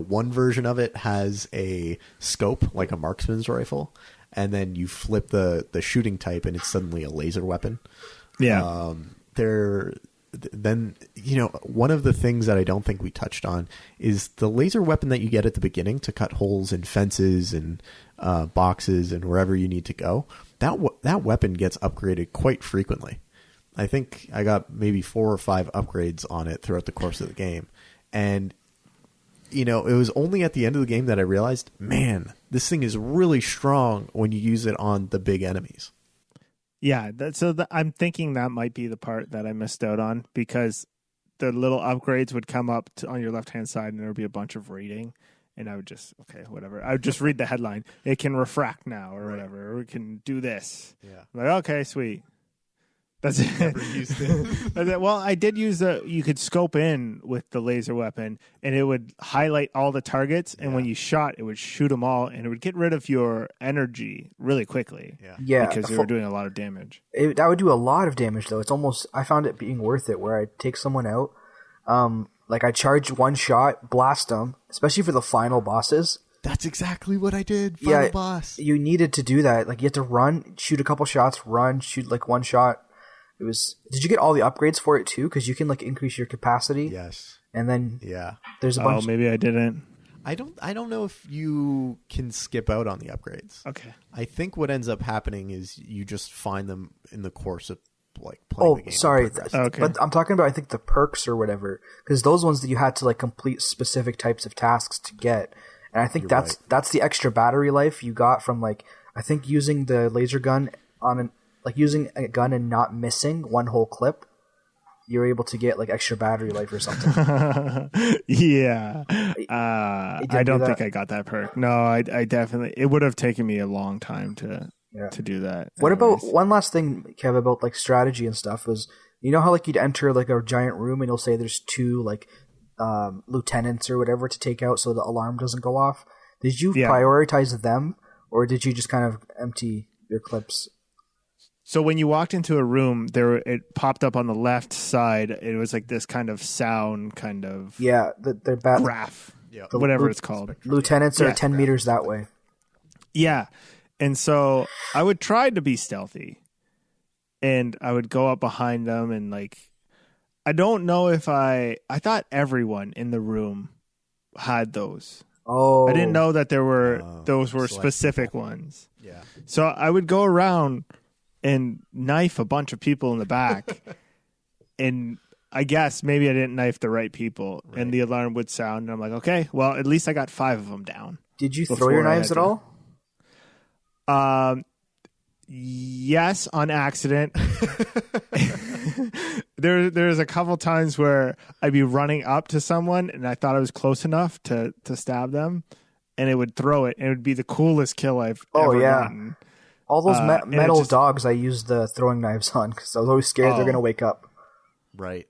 one version of it has a scope like a marksman's rifle, and then you flip the shooting type and it's suddenly a laser weapon. Yeah. Then, one of the things that I don't think we touched on is the laser weapon that you get at the beginning to cut holes in fences and boxes and wherever you need to go. That weapon gets upgraded quite frequently. I think I got maybe 4 or 5 upgrades on it throughout the course of the game. And, it was only at the end of the game that I realized, man, this thing is really strong when you use it on the big enemies. Yeah, I'm thinking that might be the part that I missed out on, because the little upgrades would come up on your left-hand side and there would be a bunch of reading. And I would just, okay, whatever. I would just read the headline. It can refract now or whatever. Or it can do this. Yeah. I'm like, okay, sweet. That's it. Never used it. Well, I did use you could scope in with the laser weapon, and it would highlight all the targets, and when you shot, it would shoot them all, and it would get rid of your energy really quickly. Yeah. Because you were doing a lot of damage. That would do a lot of damage, though. It's almost, I found it being worth it, where I'd take someone out, like I charge one shot, blast them, especially for the final bosses. That's exactly what I did. Final boss. You needed to do that. Like, you had to run, shoot a couple shots, run, shoot like one shot. Did you get all the upgrades for it too? Because you can like increase your capacity. Yes. And then there's a bunch. Oh, maybe I didn't. I don't know if you can skip out on the upgrades. Okay. I think what ends up happening is you just find them in the course of like playing the game. Oh, sorry. Okay. But I'm talking about, I think, the perks or whatever, because those ones that you had to like complete specific types of tasks to get. And I think that's the extra battery life you got from like, I think using the laser gun using a gun and not missing one whole clip, you're able to get like extra battery life or something. Yeah. I don't think I got that perk. No, I definitely, it would have taken me a long time to do that. What about one last thing, Kev, about like strategy and stuff was, you know how like you'd enter like a giant room and you'll say there's 2 like lieutenants or whatever to take out so the alarm doesn't go off. Did you prioritize them, or did you just kind of empty your clips? So when you walked into a room, it popped up on the left side. It was like this kind of sound, kind of they're graph, whatever it's called. Lieutenants are 10 meters that way. Yeah, and so I would try to be stealthy, and I would go up behind them, and like I don't know if I thought everyone in the room had those. Oh, I didn't know that those were specific ones. Yeah. So I would go around and knife a bunch of people in the back. And I guess maybe I didn't knife the right people. Right. And the alarm would sound. And I'm like, okay, well, at least I got 5 of them down. Did you throw your knives at all? Yes, on accident. There's a couple times where I'd be running up to someone and I thought I was close enough to stab them. And it would throw it. And it would be the coolest kill I've ever gotten. All those metal dogs I used the throwing knives on because I was always scared they're going to wake up. Right.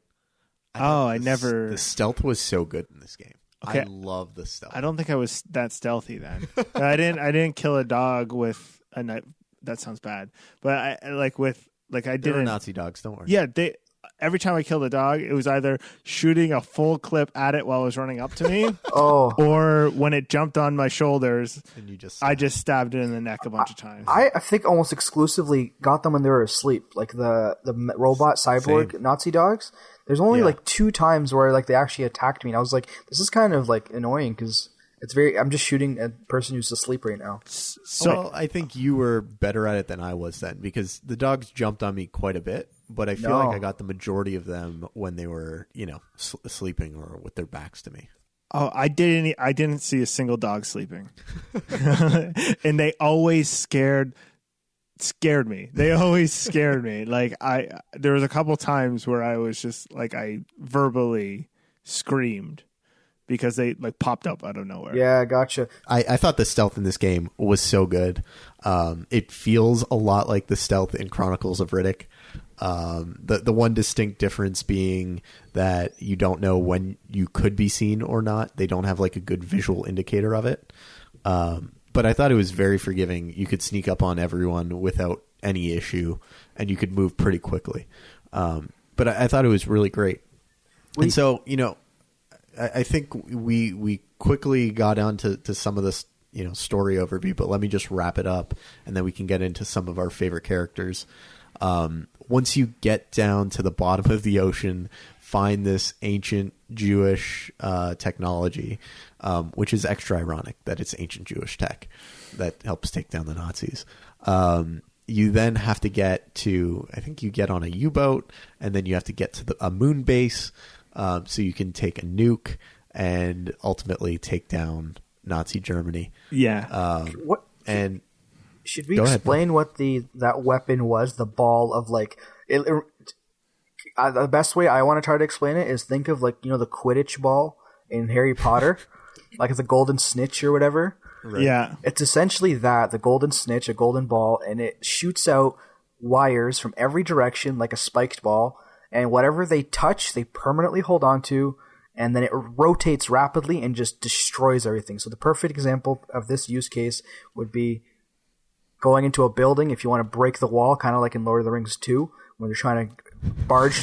The stealth was so good in this game. Okay. I love the stealth. I don't think I was that stealthy then. I didn't kill a dog with a knife. That sounds bad. But They were Nazi dogs, don't worry. Yeah, every time I killed a dog, it was either shooting a full clip at it while it was running up to me, or when it jumped on my shoulders, and I just stabbed it in the neck a bunch of times. I think almost exclusively got them when they were asleep, like the robot cyborg Nazi dogs. There's only like 2 times where like they actually attacked me, and I was like, this is kind of like annoying because I'm just shooting a person who's asleep right now. So I think you were better at it than I was then because the dogs jumped on me quite a bit, but I feel like I got the majority of them when they were, sleeping or with their backs to me. Oh, I didn't see a single dog sleeping. And they always scared me. They always scared me. Like there was a couple times where I was just like, I verbally screamed. Because they like popped up out of nowhere. Yeah, gotcha. I thought the stealth in this game was so good. It feels a lot like the stealth in Chronicles of Riddick. The one distinct difference being that you don't know when you could be seen or not. They don't have like a good visual indicator of it. But I thought it was very forgiving. You could sneak up on everyone without any issue, and you could move pretty quickly. But I thought it was really great. And so, I think we quickly got onto some of this, story overview, but let me just wrap it up, and then we can get into some of our favorite characters. Once you get down to the bottom of the ocean, find this ancient Jewish technology, which is extra ironic that it's ancient Jewish tech that helps take down the Nazis. You then have to get to, I think you get on a U-boat, and then you have to get to a moon base. So you can take a nuke and ultimately take down Nazi Germany. Yeah. And should we explain what that weapon was? The ball of like the best way I want to try to explain it is think of like the Quidditch ball in Harry Potter, like the golden snitch or whatever. Right. Yeah. It's essentially the golden snitch, a golden ball, and it shoots out wires from every direction like a spiked ball. And whatever they touch, they permanently hold on to, and then it rotates rapidly and just destroys everything. So the perfect example of this use case would be going into a building if you want to break the wall, kind of like in Lord of the Rings 2, when they're trying to barge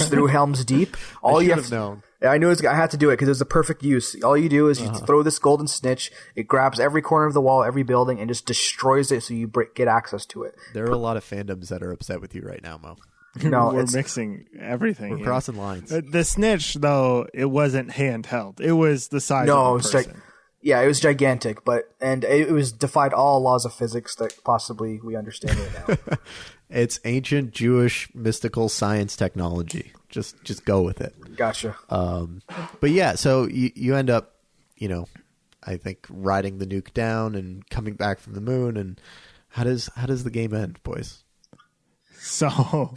through Helm's Deep. All you have known. I knew I had to do it because it was the perfect use. All you do is you throw this golden snitch, it grabs every corner of the wall, every building, and just destroys it so you get access to it. There are a lot of fandoms that are upset with you right now, Mo. No, we're mixing everything. We're crossing lines. The snitch, though, it wasn't handheld. It was the size of a person. It was gigantic, and it was defied all laws of physics that possibly we understand right now. It's ancient Jewish mystical science technology. Just go with it. Gotcha. But yeah, so you end up, I think riding the nuke down and coming back from the moon. And how does the game end, boys? So,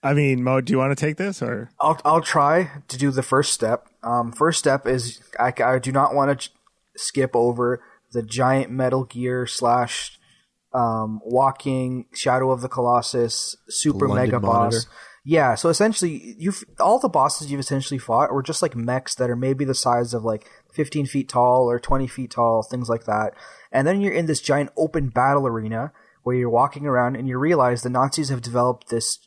I mean, Mo, do you want to take this or? I'll try to do the first step. First step is I do not want to skip over the giant Metal Gear / walking Shadow of the Colossus super mega boss. Yeah, so essentially, all the bosses you've essentially fought were just like mechs that are maybe the size of like 15 feet tall or 20 feet tall, things like that. And then you're in this giant open battle arena where you're walking around and you realize the Nazis have developed this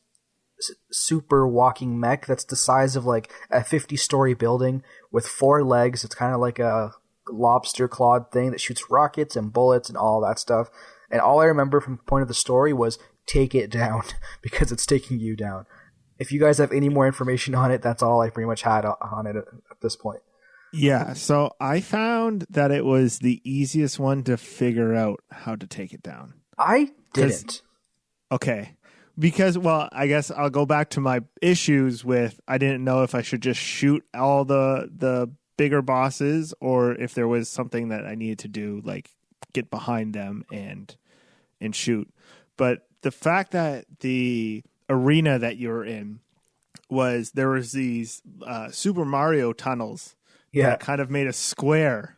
super walking mech that's the size of like a 50-story building with 4 legs. It's kind of like a lobster clawed thing that shoots rockets and bullets and all that stuff. And all I remember from the point of the story was take it down because it's taking you down. If you guys have any more information on it, that's all I pretty much had on it at this point. Yeah, so I found that it was the easiest one to figure out how to take it down. I didn't. Okay. Because, well, I guess I'll go back to my issues with I didn't know if I should just shoot all the bigger bosses or if there was something that I needed to do, like get behind them and shoot. But the fact that the arena that you're in there was these Super Mario tunnels that kind of made a square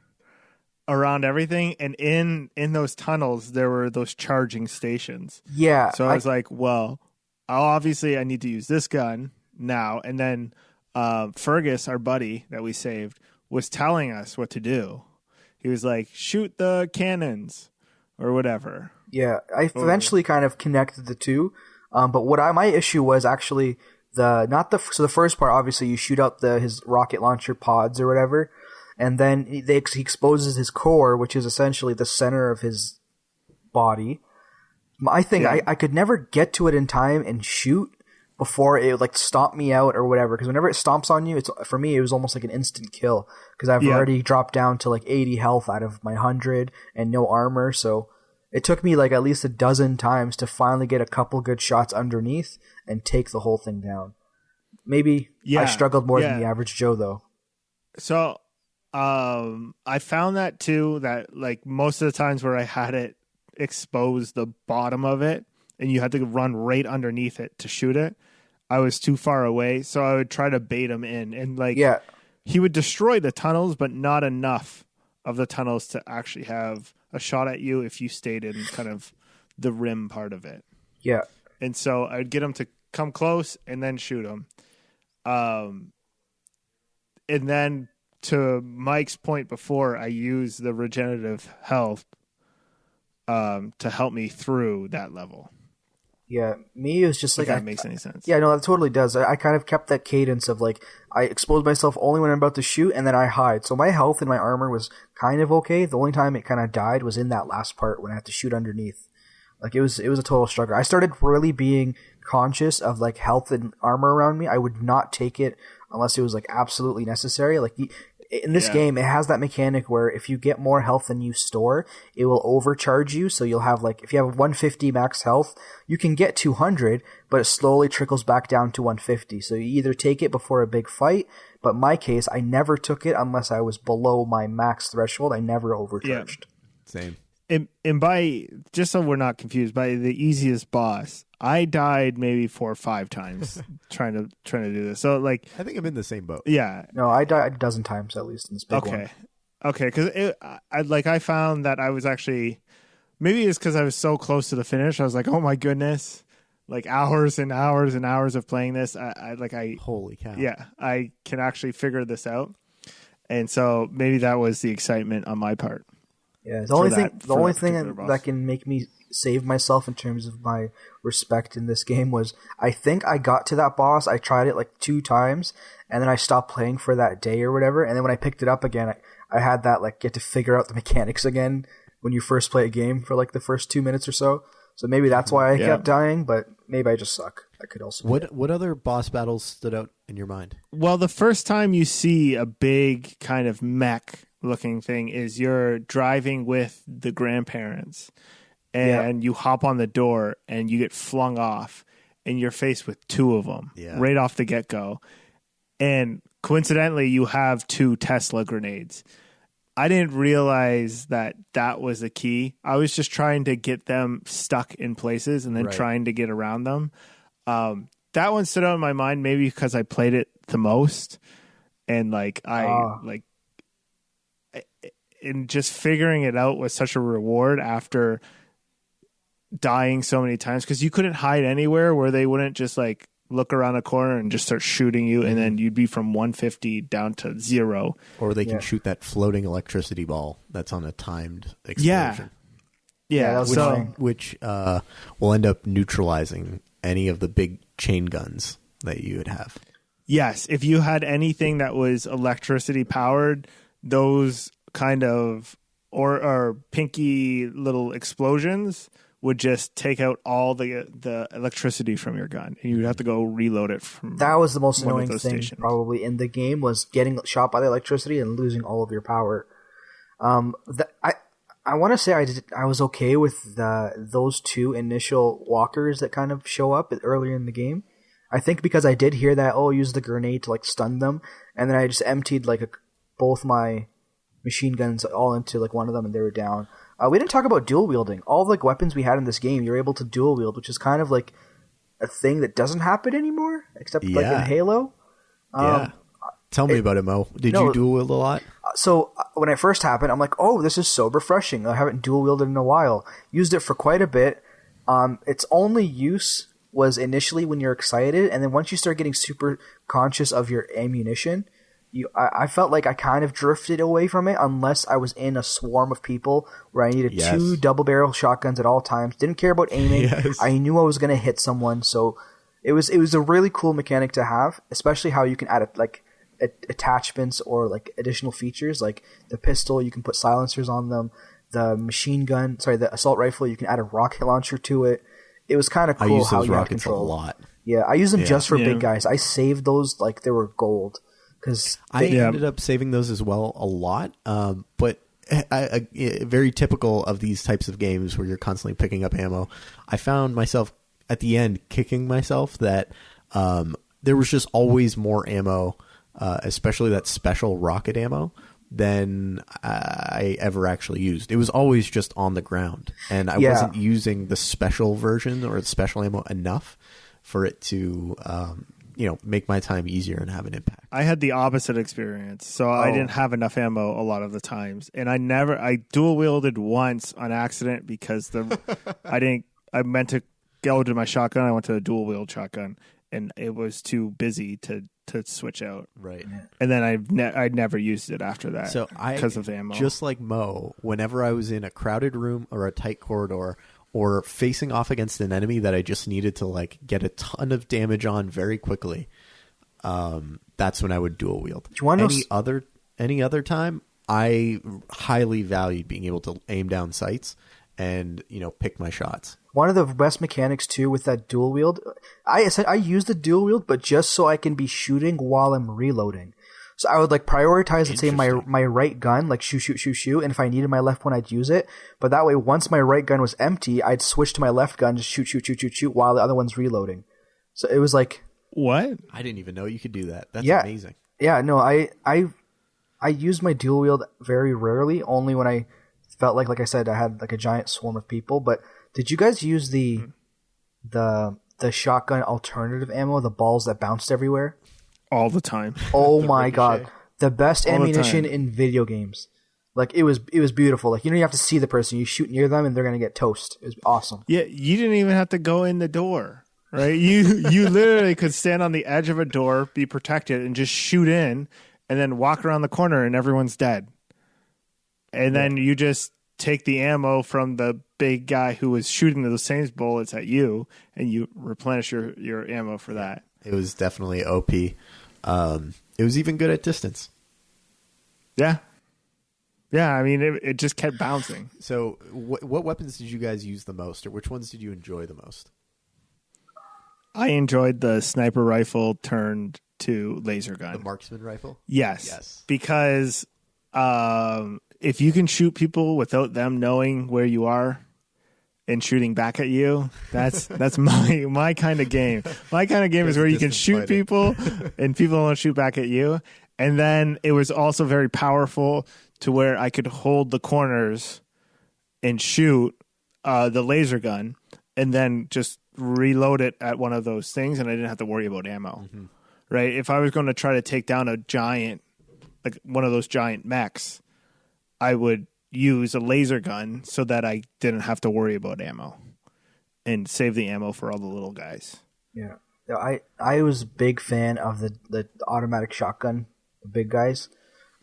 around everything, and in those tunnels there were those charging stations. Yeah. So I was like, well, obviously I need to use this gun now. And then Fergus, our buddy that we saved, was telling us what to do. He was like, shoot the cannons or whatever. Yeah, I eventually kind of connected the two. But my issue was actually the first part, obviously you shoot out his rocket launcher pods or whatever, and then he exposes his core, which is essentially the center of his body. I think I could never get to it in time and shoot before it would like stomp me out or whatever, because whenever it stomps on you, for me it was almost like an instant kill, because I've already dropped down to like 80 health out of my 100 and no armor, so it took me like at least a dozen times to finally get a couple good shots underneath and take the whole thing down. Maybe I struggled more than the average Joe though. So I found that too, that like most of the times where I had it expose the bottom of it and you had to run right underneath it to shoot it, I was too far away, so I would try to bait him in, and like he would destroy the tunnels, but not enough of the tunnels to actually have a shot at you if you stayed in kind of the rim part of it. Yeah. And so I'd get him to come close and then shoot him. And then to Mike's point before, I use the regenerative health to help me through that level. Yeah, me, it was just like... If that makes any sense. Yeah, no, that totally does. I kind of kept that cadence of like, I expose myself only when I'm about to shoot, and then I hide. So my health and my armor was kind of okay. The only time it kind of died was in that last part when I had to shoot underneath. Like, it was a total struggle. I started really being conscious of like health and armor around me. I would not take it unless it was like absolutely necessary. Like, in this game, it has that mechanic where if you get more health than you store, it will overcharge you. So you'll have like, if you have 150 max health, you can get 200, but it slowly trickles back down to 150. So you either take it before a big fight, but in my case, I never took it unless I was below my max threshold. I never overcharged. Same. And by, just so we're not confused, by the easiest boss, I died maybe 4 or 5 times trying to do this. So like, I think I'm in the same boat. Yeah. No, I died a dozen times at least in this big one. Okay. Because I found that I was actually, maybe it's because I was so close to the finish. I was like, oh my goodness, like hours and hours and hours of playing this. Holy cow. Yeah, I can actually figure this out. And so maybe that was the excitement on my part. Yeah, the only thing that can make me save myself in terms of my respect in this game was, I think I got to that boss. I tried it like 2 times, and then I stopped playing for that day or whatever. And then when I picked it up again, I had that like get to figure out the mechanics again when you first play a game for like the first 2 minutes or so. So maybe that's why I kept dying, but maybe I just suck. I could also. What other boss battles stood out in your mind? Well, the first time you see a big kind of mech looking thing is you're driving with the grandparents and you hop on the door and you get flung off and you're faced with 2 of them right off the get-go. And coincidentally, you have 2 Tesla grenades. I didn't realize that was the key. I was just trying to get them stuck in places and then trying to get around them. That one stood out in my mind maybe because I played it the most, and and just figuring it out was such a reward after dying so many times, because you couldn't hide anywhere where they wouldn't just like look around a corner and just start shooting you, and then you'd be from 150 down to 0. Or they can shoot that floating electricity ball that's on a timed explosion. Yeah, that was annoying. which will end up neutralizing any of the big chain guns that you would have. Yes, if you had anything that was electricity powered, those kind of or pinky little explosions would just take out all the electricity from your gun, and you'd have to go reload it from. That was the most annoying thing stations. probably in the game, was getting shot by the electricity and losing all of your power. I want to say I was okay with those two initial walkers that kind of show up earlier in the game. I think because I did hear that, use the grenade to like stun them, and then I just emptied like both my machine guns all into like one of them, and they were down. We didn't talk about dual wielding. All the like weapons we had in this game, you're able to dual wield, which is kind of like a thing that doesn't happen anymore, except like in Halo. Tell me about it, Mo. Did you dual wield a lot? So when it first happened, I'm like, this is so refreshing. I haven't dual wielded in a while. Used it for quite a bit. Its only use was initially when you're excited, and then once you start getting super conscious of your ammunition, I felt like I kind of drifted away from it unless I was in a swarm of people where I needed two double-barrel shotguns at all times. Didn't care about aiming. I knew I was going to hit someone, so it was a really cool mechanic to have, especially how you can add attachments or like additional features, like the pistol, you can put silencers on them. The the assault rifle, you can add a rocket launcher to it. It was kind of cool. I use how those you rockets control. a lot. Yeah, I use them just for big guys. I saved those like they were gold. I ended up saving those as well a lot, but very typical of these types of games where you're constantly picking up ammo. I found myself at the end kicking myself that there was just always more ammo, especially that special rocket ammo, than I ever actually used. It was always just on the ground, and I wasn't using the special version or the special ammo enough for it to make my time easier and have an impact. I had the opposite experience, so I didn't have enough ammo a lot of the times, and I dual wielded once on accident because I meant to go to my shotgun. I went to a dual wield shotgun, and it was too busy to switch out. Right. And then I'd never used it after that. So because of ammo. Just like Mo, whenever I was in a crowded room or a tight corridor or facing off against an enemy that I just needed to like get a ton of damage on very quickly, that's when I would dual wield. Any other time, I highly valued being able to aim down sights and pick my shots. One of the best mechanics too with that dual wield, I use the dual wield, but just so I can be shooting while I'm reloading. So I would like prioritize, let's say, my right gun, like shoot, and if I needed my left one, I'd use it. But that way, once my right gun was empty, I'd switch to my left gun, just shoot while the other one's reloading. So it was like, what? I didn't even know you could do that. That's amazing. Yeah, no, I used my dual wield very rarely, only when I felt like I said, I had like a giant swarm of people. But did you guys use the shotgun alternative ammo, the balls that bounced everywhere? All the time. Oh my god. The best ammunition in video games. Like it was beautiful. Like you don't even have to see the person. You shoot near them and they're gonna get toast. It was awesome. Yeah, you didn't even have to go in the door. Right? You literally could stand on the edge of a door, be protected, and just shoot in, and then walk around the corner and everyone's dead. And then you just take the ammo from the big guy who was shooting those same bullets at you, and you replenish your ammo for that. It was definitely OP. It was even good at distance. Yeah. Yeah, I mean, it just kept bouncing. So what weapons did you guys use the most, or which ones did you enjoy the most? I enjoyed the sniper rifle turned to laser gun. The marksman rifle? Yes. Because if you can shoot people without them knowing where you are and shooting back at you, that's my kind of game. My kind of game is where you can shoot people and people don't shoot back at you. And then it was also very powerful to where I could hold the corners and shoot the laser gun and then just reload it at one of those things, and I didn't have to worry about ammo. Mm-hmm. Right? If I was going to try to take down a giant, like one of those giant mechs, I would use a laser gun so that I didn't have to worry about ammo and save the ammo for all the little guys. Yeah. I was a big fan of the automatic shotgun, the big guys.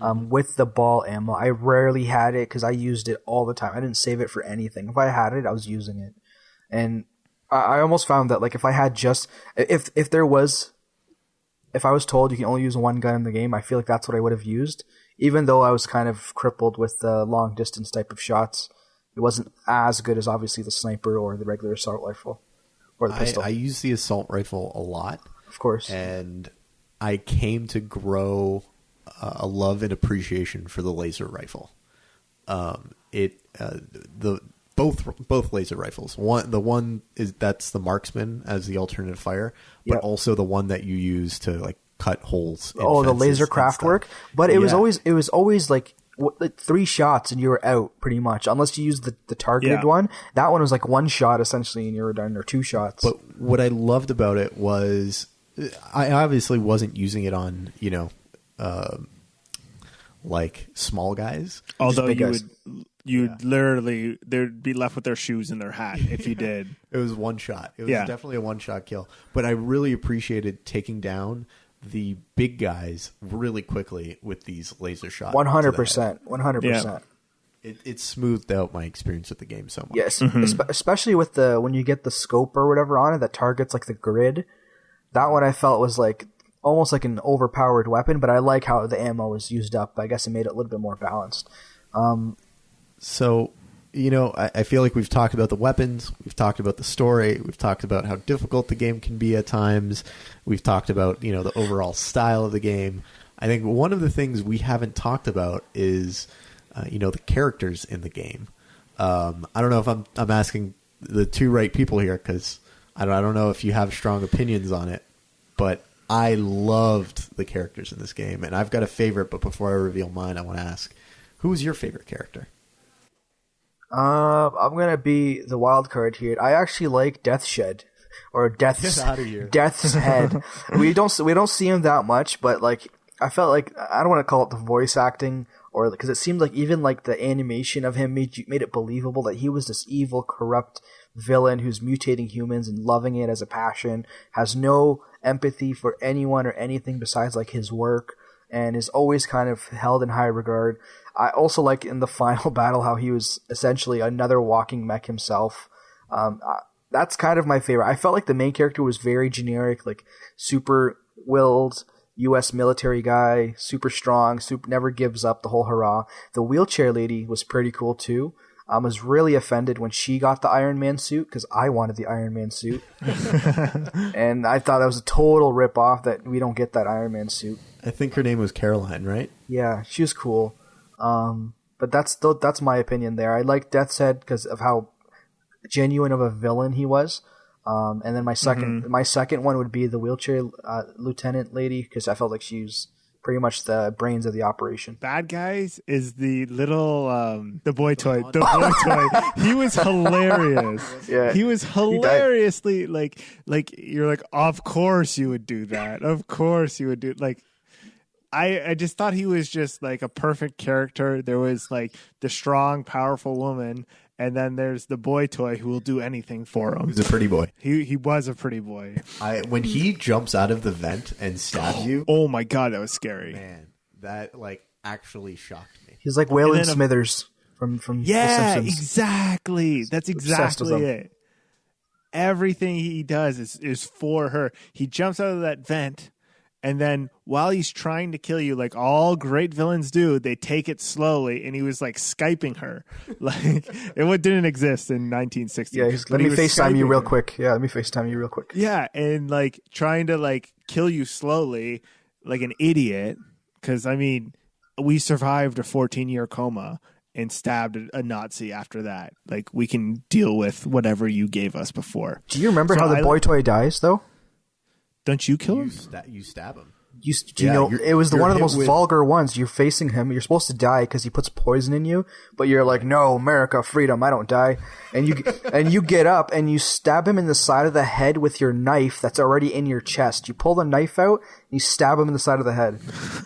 with the ball ammo. I rarely had it because I used it all the time. I didn't save it for anything. If I had it, I was using it. And I almost found that, like, if I had just... If I was told you can only use one gun in the game, I feel like that's what I would have used. Even though I was kind of crippled with the long-distance type of shots, it wasn't as good as, obviously, the sniper or the regular assault rifle or the pistol. I use the assault rifle a lot. Of course. And I came to grow a love and appreciation for the laser rifle. Both laser rifles. That's the marksman as the alternative fire, but also the one that you use to like cut holes. In the LaserKraftWerk. But it was always like 3 shots and you were out pretty much, unless you used the targeted one. That one was like 1 shot essentially and you were done, or 2 shots. But what I loved about it was I obviously wasn't using it on, like small guys. Although you'd literally, they'd be left with their shoes and their hat if you did. It was 1 shot. It was definitely a 1-shot kill. But I really appreciated taking down the big guys really quickly with these laser shots. 100%. 100%. It smoothed out my experience with the game so much. Yes, especially with when you get the scope or whatever on it that targets like the grid. That one I felt was like almost like an overpowered weapon, but I like how the ammo was used up. I guess it made it a little bit more balanced. So, I feel like we've talked about the weapons, we've talked about the story, we've talked about how difficult the game can be at times, we've talked about, the overall style of the game. I think one of the things we haven't talked about is, the characters in the game. I don't know if I'm asking the 2 right people here, because I don't know if you have strong opinions on it, but I loved the characters in this game, and I've got a favorite, but before I reveal mine, I want to ask, who's your favorite character? I'm gonna be the wild card here. I actually like Deathshed, or Death's Head. we don't see him that much, but like I felt like, I don't want to call it the voice acting, or because it seemed like even like the animation of him made it believable that he was this evil, corrupt villain who's mutating humans and loving it as a passion, has no empathy for anyone or anything besides like his work, and is always kind of held in high regard. I also like in the final battle how he was essentially another walking mech himself. That's kind of my favorite. I felt like the main character was very generic, like super-willed U.S. military guy, super strong, never gives up, the whole hurrah. The wheelchair lady was pretty cool too. I was really offended when she got the Iron Man suit because I wanted the Iron Man suit. And I thought that was a total rip-off that we don't get that Iron Man suit. I think her name was Caroline, right? Yeah, she was cool. But that's my opinion there. I like Death's Head because of how genuine of a villain he was. And then my second one would be the wheelchair lieutenant lady because I felt like she was pretty much the brains of the operation. Bad guys is the little the boy toy. The boy toy. He was hilarious. Yeah, he was hilariously like you're like, of course you would do that. Of course you would do like. I just thought he was just like a perfect character. There was like the strong, powerful woman, and then there's the boy toy who will do anything for him. He's a pretty boy. He was a pretty boy. When he jumps out of the vent and stabs you. Oh my god, that was scary. Man, that like actually shocked me. He's like Waylon Smithers from yeah, The Simpsons. Exactly. That's exactly it. Everything he does is for her. He jumps out of that vent. And then while he's trying to kill you, like all great villains do, they take it slowly. And he was like Skyping her. Like it didn't exist in 1960. Yeah, let me FaceTime you real quick. Yeah, let me FaceTime you real quick. Yeah, and like trying to like kill you slowly like an idiot. Because, I mean, we survived a 14-year coma and stabbed a Nazi after that. Like we can deal with whatever you gave us before. Do you remember how the boy toy dies, though? Don't you kill him? You stab him. It was one of the most vulgar ones. You're facing him. You're supposed to die because he puts poison in you, but you're like, no, America, freedom, I don't die. And you get up and you stab him in the side of the head with your knife that's already in your chest. You pull the knife out and you stab him in the side of the head.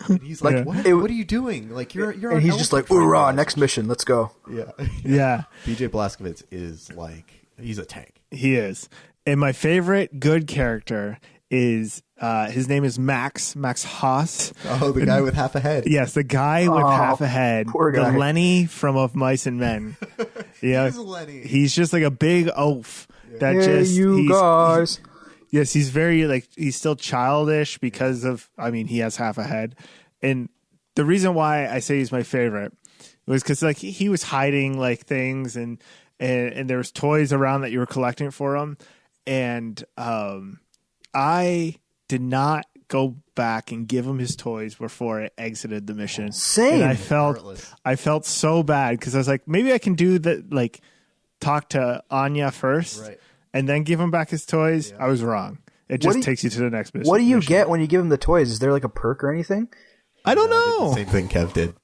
And he's like, what are you doing? Like you're. And he's just like, hoorah, next mission, let's go. Yeah, yeah. BJ Blazkowicz is like, he's a tank. He is. And my favorite good character is his name is Max Haas. Oh, the guy with half a head. Yes, the guy with half a head. Poor guy. The Lenny from Of Mice and Men. Yeah, He's Lenny. He's just like a big oaf that guys. Yes, he's very he's still childish because of he has half a head. And the reason why I say he's my favorite was because he was hiding things and there was toys around that you were collecting for him. And I did not go back and give him his toys before I exited the mission. Same. And I felt so bad because I was like, maybe I can do that, talk to Anya first, right, and then give him back his toys. Yeah. I was wrong. It just takes you to the next mission. What do you get when you give him the toys? Is there a perk or anything? I don't know. I did the same thing Kev did.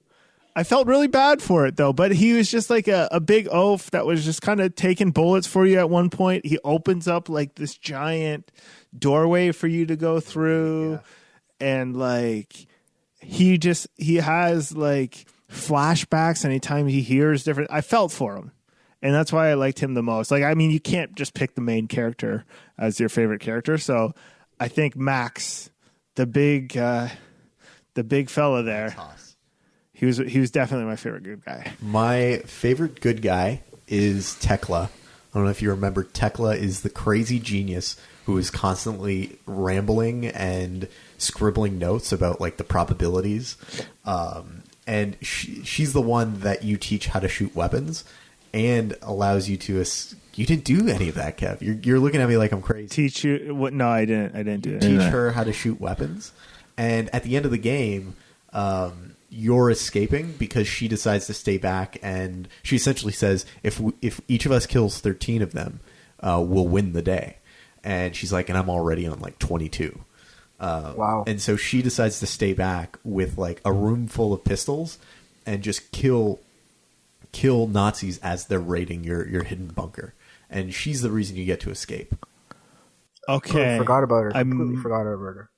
I felt really bad for it, though. But he was just a big oaf that was just kind of taking bullets for you at one point. He opens up this giant doorway for you to go through. Yeah. And he has flashbacks anytime he hears different. I felt for him. And that's why I liked him the most. You can't just pick the main character as your favorite character. So I think Max, the big fella there, he was definitely my favorite good guy. My favorite good guy is Tekla. I don't know if you remember. Tekla is the crazy genius who is constantly rambling and scribbling notes about the probabilities. And she's the one that you teach how to shoot weapons. And allows you to. You didn't do any of that, Kev. You're looking at me like I'm crazy. Teach you what? No, I didn't do it. Teach her how to shoot weapons, and at the end of the game, you're escaping because she decides to stay back, and she essentially says, "If each of us kills 13 of them, we'll win the day." And she's like, "And I'm already on 22." Wow! And so she decides to stay back with a room full of pistols and just kill Nazis as they're raiding your hidden bunker, and she's the reason you get to escape. Okay, I forgot about her. I completely forgot about her.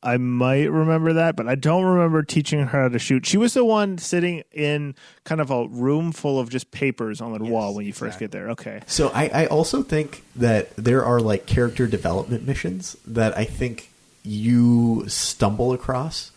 I might remember that, but I don't remember teaching her how to shoot. She was the one sitting in kind of a room full of just papers on the wall when you first get there. Okay. So I also think that there are character development missions that I think you stumble across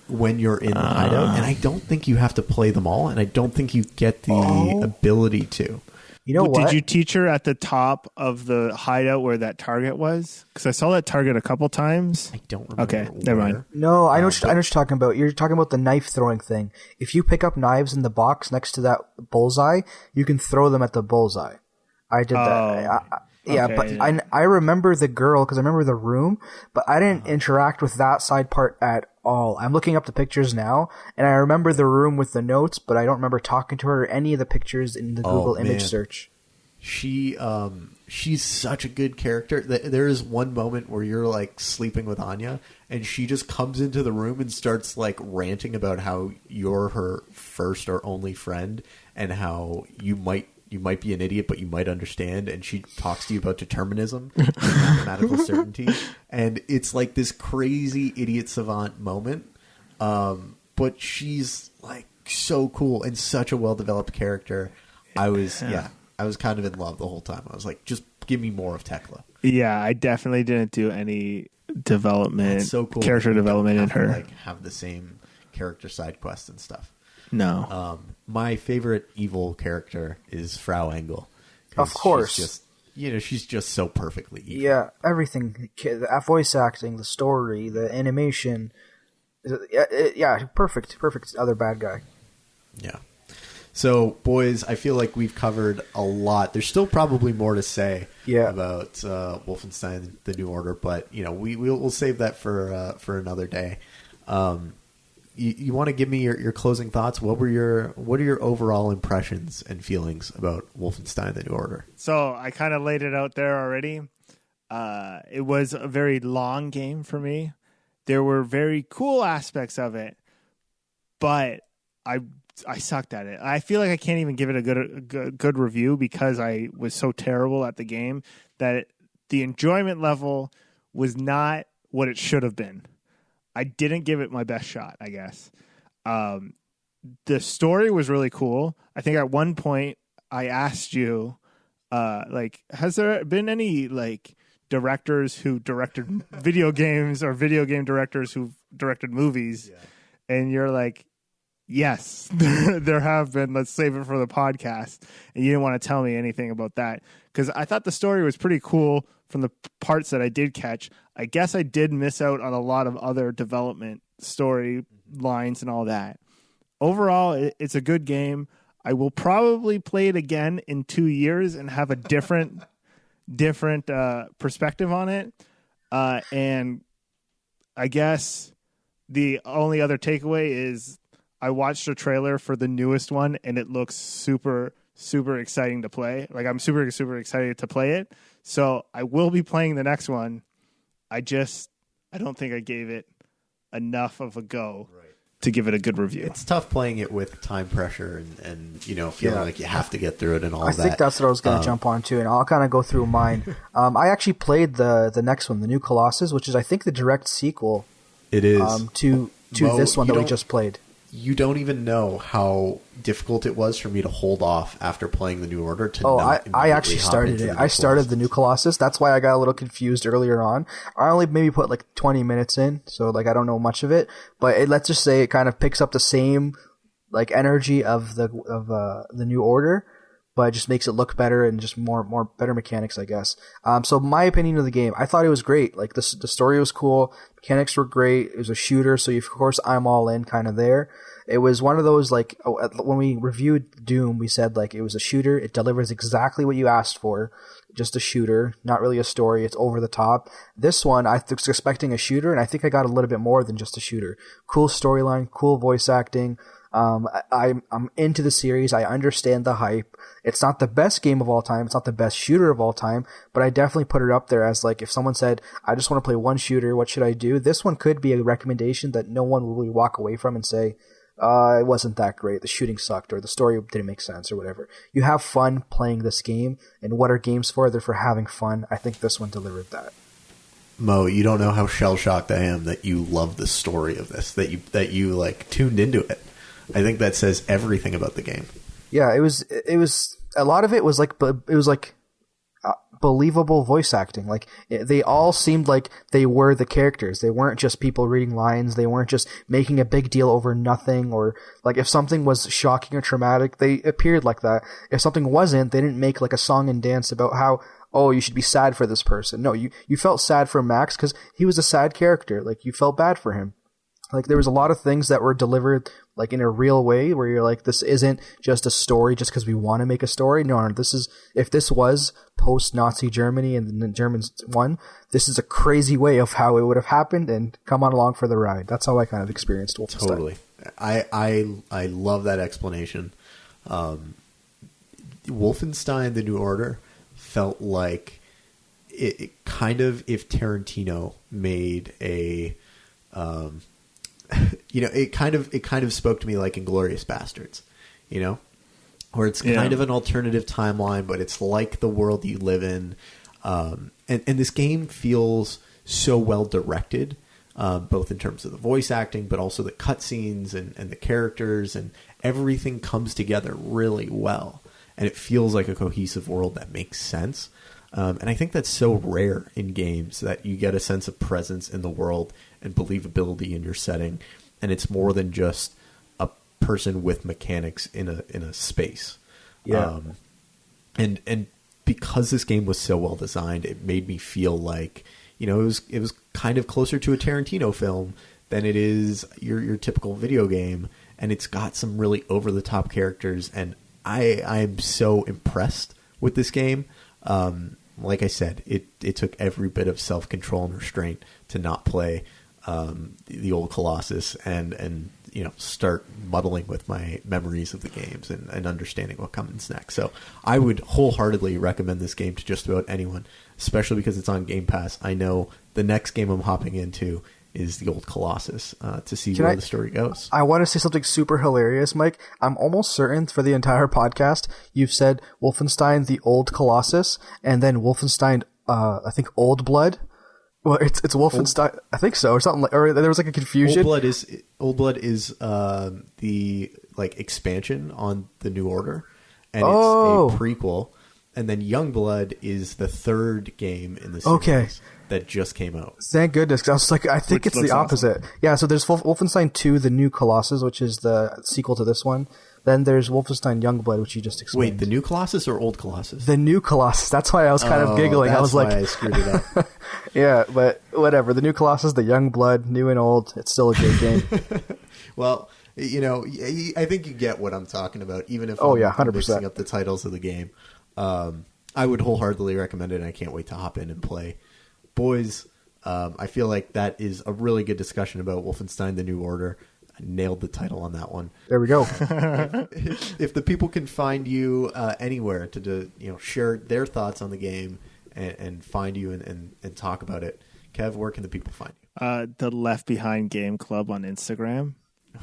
when you're in the hideout, and I don't think you have to play them all, and I don't think you get the ability to. You know what? Did you teach her at the top of the hideout where that target was? Because I saw that target a couple times. I don't remember. Okay, never mind. No, I know what you're talking about. You're talking about the knife throwing thing. If you pick up knives in the box next to that bullseye, you can throw them at the bullseye. I did that. Yeah, okay, but I remember the girl because I remember the room, but I didn't interact with that side part at all. I'm looking up the pictures now, and I remember the room with the notes, but I don't remember talking to her or any of the pictures in the Google image search. She's such a good character. There is one moment where you're sleeping with Anya, and she just comes into the room and starts ranting about how you're her first or only friend, and how you might be an idiot, but you might understand. And she talks to you about determinism and mathematical certainty. And it's this crazy idiot savant moment. But she's so cool and such a well-developed character. I was kind of in love the whole time. I was like, just give me more of Tekla. Yeah, I definitely didn't do any development, That's so cool. Character development in her. To, have the same character side quests and stuff. No. My favorite evil character is Frau Engel. Of course. She's just so perfectly evil. Yeah, everything. The voice acting, the story, the animation. Yeah, perfect other bad guy. Yeah. So, boys, I feel like we've covered a lot. There's still probably more to say about Wolfenstein: The New Order, but we'll save that for another day. You want to give me your closing thoughts? What are your overall impressions and feelings about Wolfenstein: The New Order? So I kind of laid it out there already. It was a very long game for me. There were very cool aspects of it, but I sucked at it. I feel like I can't even give it a good review because I was so terrible at the game that the enjoyment level was not what it should have been. I didn't give it my best shot, I guess. The story was really cool. I think at one point I asked you, has there been any directors who directed video games or video game directors who directed movies, and you're like, yes, there have been. Let's save it for the podcast. And you didn't want to tell me anything about that because I thought the story was pretty cool from the parts that I did catch. I guess I did miss out on a lot of other development story lines and all that. Overall, it's a good game. I will probably play it again in 2 years and have a different perspective on it. And I guess the only other takeaway is I watched a trailer for the newest one and it looks super, super exciting to play. Like I'm super, super excited to play it. So I will be playing the next one. I don't think I gave it enough of a go to give it a good review. It's tough playing it with time pressure and feeling like you have to get through it and all that. I think that's what I was going to jump on to, and I'll kind of go through mine. I actually played the next one, the new Colossus, which is I think the direct sequel. It is to Mo, this one that we just played. You don't even know how difficult it was for me to hold off after playing the New Order to I actually started it. I started the new Colossus. That's why I got a little confused earlier on. I only maybe put like 20 minutes in, so like I don't know much of it. But let's just say it kind of picks up the same like energy of the New Order, but it just makes it look better and just more better mechanics, I guess. So my opinion of the game, I thought it was great. Like the story was cool, mechanics were great. It was a shooter, so of course I'm all in kind of there. It was one of those like when we reviewed Doom, we said like it was a shooter. It delivers exactly what you asked for, just a shooter, not really a story. It's over the top. This one, I was expecting a shooter, and I think I got a little bit more than just a shooter. Cool storyline, cool voice acting. I'm into the series. I understand the hype. It's not the best game of all time. It's not the best shooter of all time, but I definitely put it up there as like if someone said, I just want to play one shooter, what should I do? This one could be a recommendation that no one will really walk away from and say, it wasn't that great. The shooting sucked or the story didn't make sense or whatever. You have fun playing this game, and what are games for? They're for having fun. I think this one delivered that. Mo, you don't know how shell-shocked I am that you love the story of this, that you like tuned into it. I think that says everything about the game. Yeah, it was a lot of it was like believable voice acting. Like they all seemed like they were the characters. They weren't just people reading lines. They weren't just making a big deal over nothing, or like if something was shocking or traumatic, they appeared like that. If something wasn't, they didn't make like a song and dance about how, oh, you should be sad for this person. No, you felt sad for Max because he was a sad character. Like you felt bad for him. Like there was a lot of things that were delivered like in a real way where you're like, this isn't just a story just because we want to make a story. No, this is, if this was post-Nazi Germany and the Germans won, this is a crazy way of how it would have happened, and come on along for the ride. That's how I kind of experienced Wolfenstein. Totally. I love that explanation. Wolfenstein, The New Order felt like it kind of, if Tarantino made a, it kind of spoke to me like Inglourious Bastards, where it's kind of an alternative timeline, but it's like the world you live in. And this game feels so well directed, both in terms of the voice acting, but also the cutscenes and the characters, and everything comes together really well. And it feels like a cohesive world that makes sense. And I think that's so rare in games, that you get a sense of presence in the world and believability in your setting, and it's more than just a person with mechanics in a space. Yeah. And because this game was so well designed, it made me feel like it was kind of closer to a Tarantino film than it is your typical video game, and it's got some really over the top characters, and I'm so impressed with this game. Like I said, it took every bit of self-control and restraint to not play the old Colossus and start muddling with my memories of the games and understanding what comes next. So I would wholeheartedly recommend this game to just about anyone, especially because it's on Game Pass. I know the next game I'm hopping into is the old Colossus to see where the story goes. I want to say something super hilarious, Mike. I'm almost certain for the entire podcast you've said Wolfenstein the old Colossus and then Wolfenstein I think Old Blood. Well, it's Wolfenstein, I think so, or something like, or there was like a confusion. Old Blood is the like expansion on the New Order, and it's a prequel. And then Youngblood is the third game in the series that just came out. Thank goodness. 'Cause I was like, I think it's the opposite. Awesome. Yeah, so there's Wolfenstein 2, The New Colossus, which is the sequel to this one. Then there's Wolfenstein Youngblood, which you just explained. Wait, the New Colossus or Old Colossus? The New Colossus. That's why I was kind of giggling. I was like, I screwed it up. Yeah, but whatever. The New Colossus, the Youngblood, new and old. It's still a great game. Well, you know, I think you get what I'm talking about, even if I'm 100%. Mixing up the titles of the game. I would wholeheartedly recommend it, and I can't wait to hop in and play. Boys, I feel like that is a really good discussion about Wolfenstein: The New Order. I nailed the title on that one. There we go. If the people can find you anywhere to share their thoughts on the game and find you and talk about it, Kev, where can the people find you? The Left Behind Game Club on Instagram.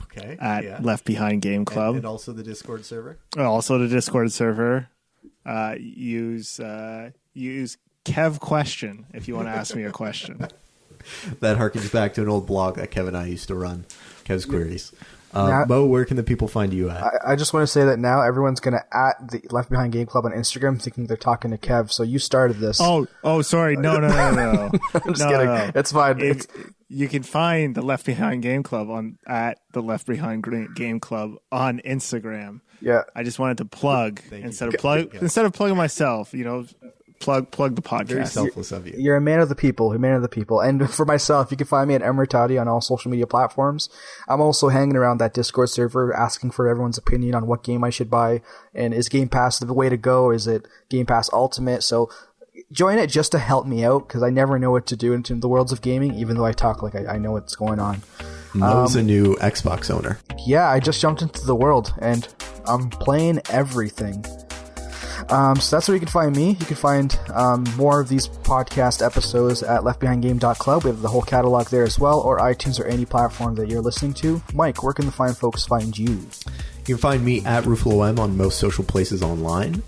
Okay. At Left Behind Game Club. And also the Discord server? Also the Discord server. Use Kev Question if you want to ask me a question. That harkens back to an old blog that Kevin and I used to run, Kev's Queries. Mo, where can the people find you at? I just want to say that now everyone's going to at the Left Behind Game Club on Instagram thinking they're talking to Kev, so you started this. Oh, sorry. No. I'm just kidding. No. It's fine. You can find the Left Behind Game Club at the Left Behind Game Club on Instagram. Yeah. I just wanted to plug instead of plugging myself, plug the podcast. Very selfless of you. You're a man of the people, And for myself, you can find me at Murtadi on all social media platforms. I'm also hanging around that Discord server asking for everyone's opinion on what game I should buy. And is Game Pass the way to go? Is it Game Pass Ultimate? So join it just to help me out, because I never know what to do in the worlds of gaming, even though I talk like I know what's going on. Mo's a new Xbox owner. Yeah, I just jumped into the world, and I'm playing everything. So that's where you can find me. You can find more of these podcast episodes at leftbehindgame.club. We have the whole catalog there as well, or iTunes or any platform that you're listening to. Mike, where can the fine folks find you? You can find me at Ruffolo on most social places online.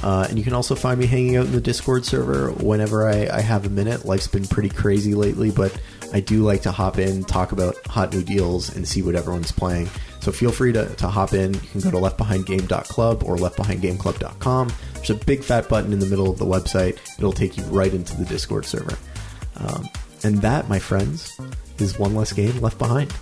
And you can also find me hanging out in the Discord server whenever I have a minute. Life's been pretty crazy lately, but I do like to hop in, talk about hot new deals, and see what everyone's playing. So feel free to hop in. You can go to leftbehindgame.club or leftbehindgameclub.com. There's a big fat button in the middle of the website. It'll take you right into the Discord server. And that, my friends, is one less game left behind.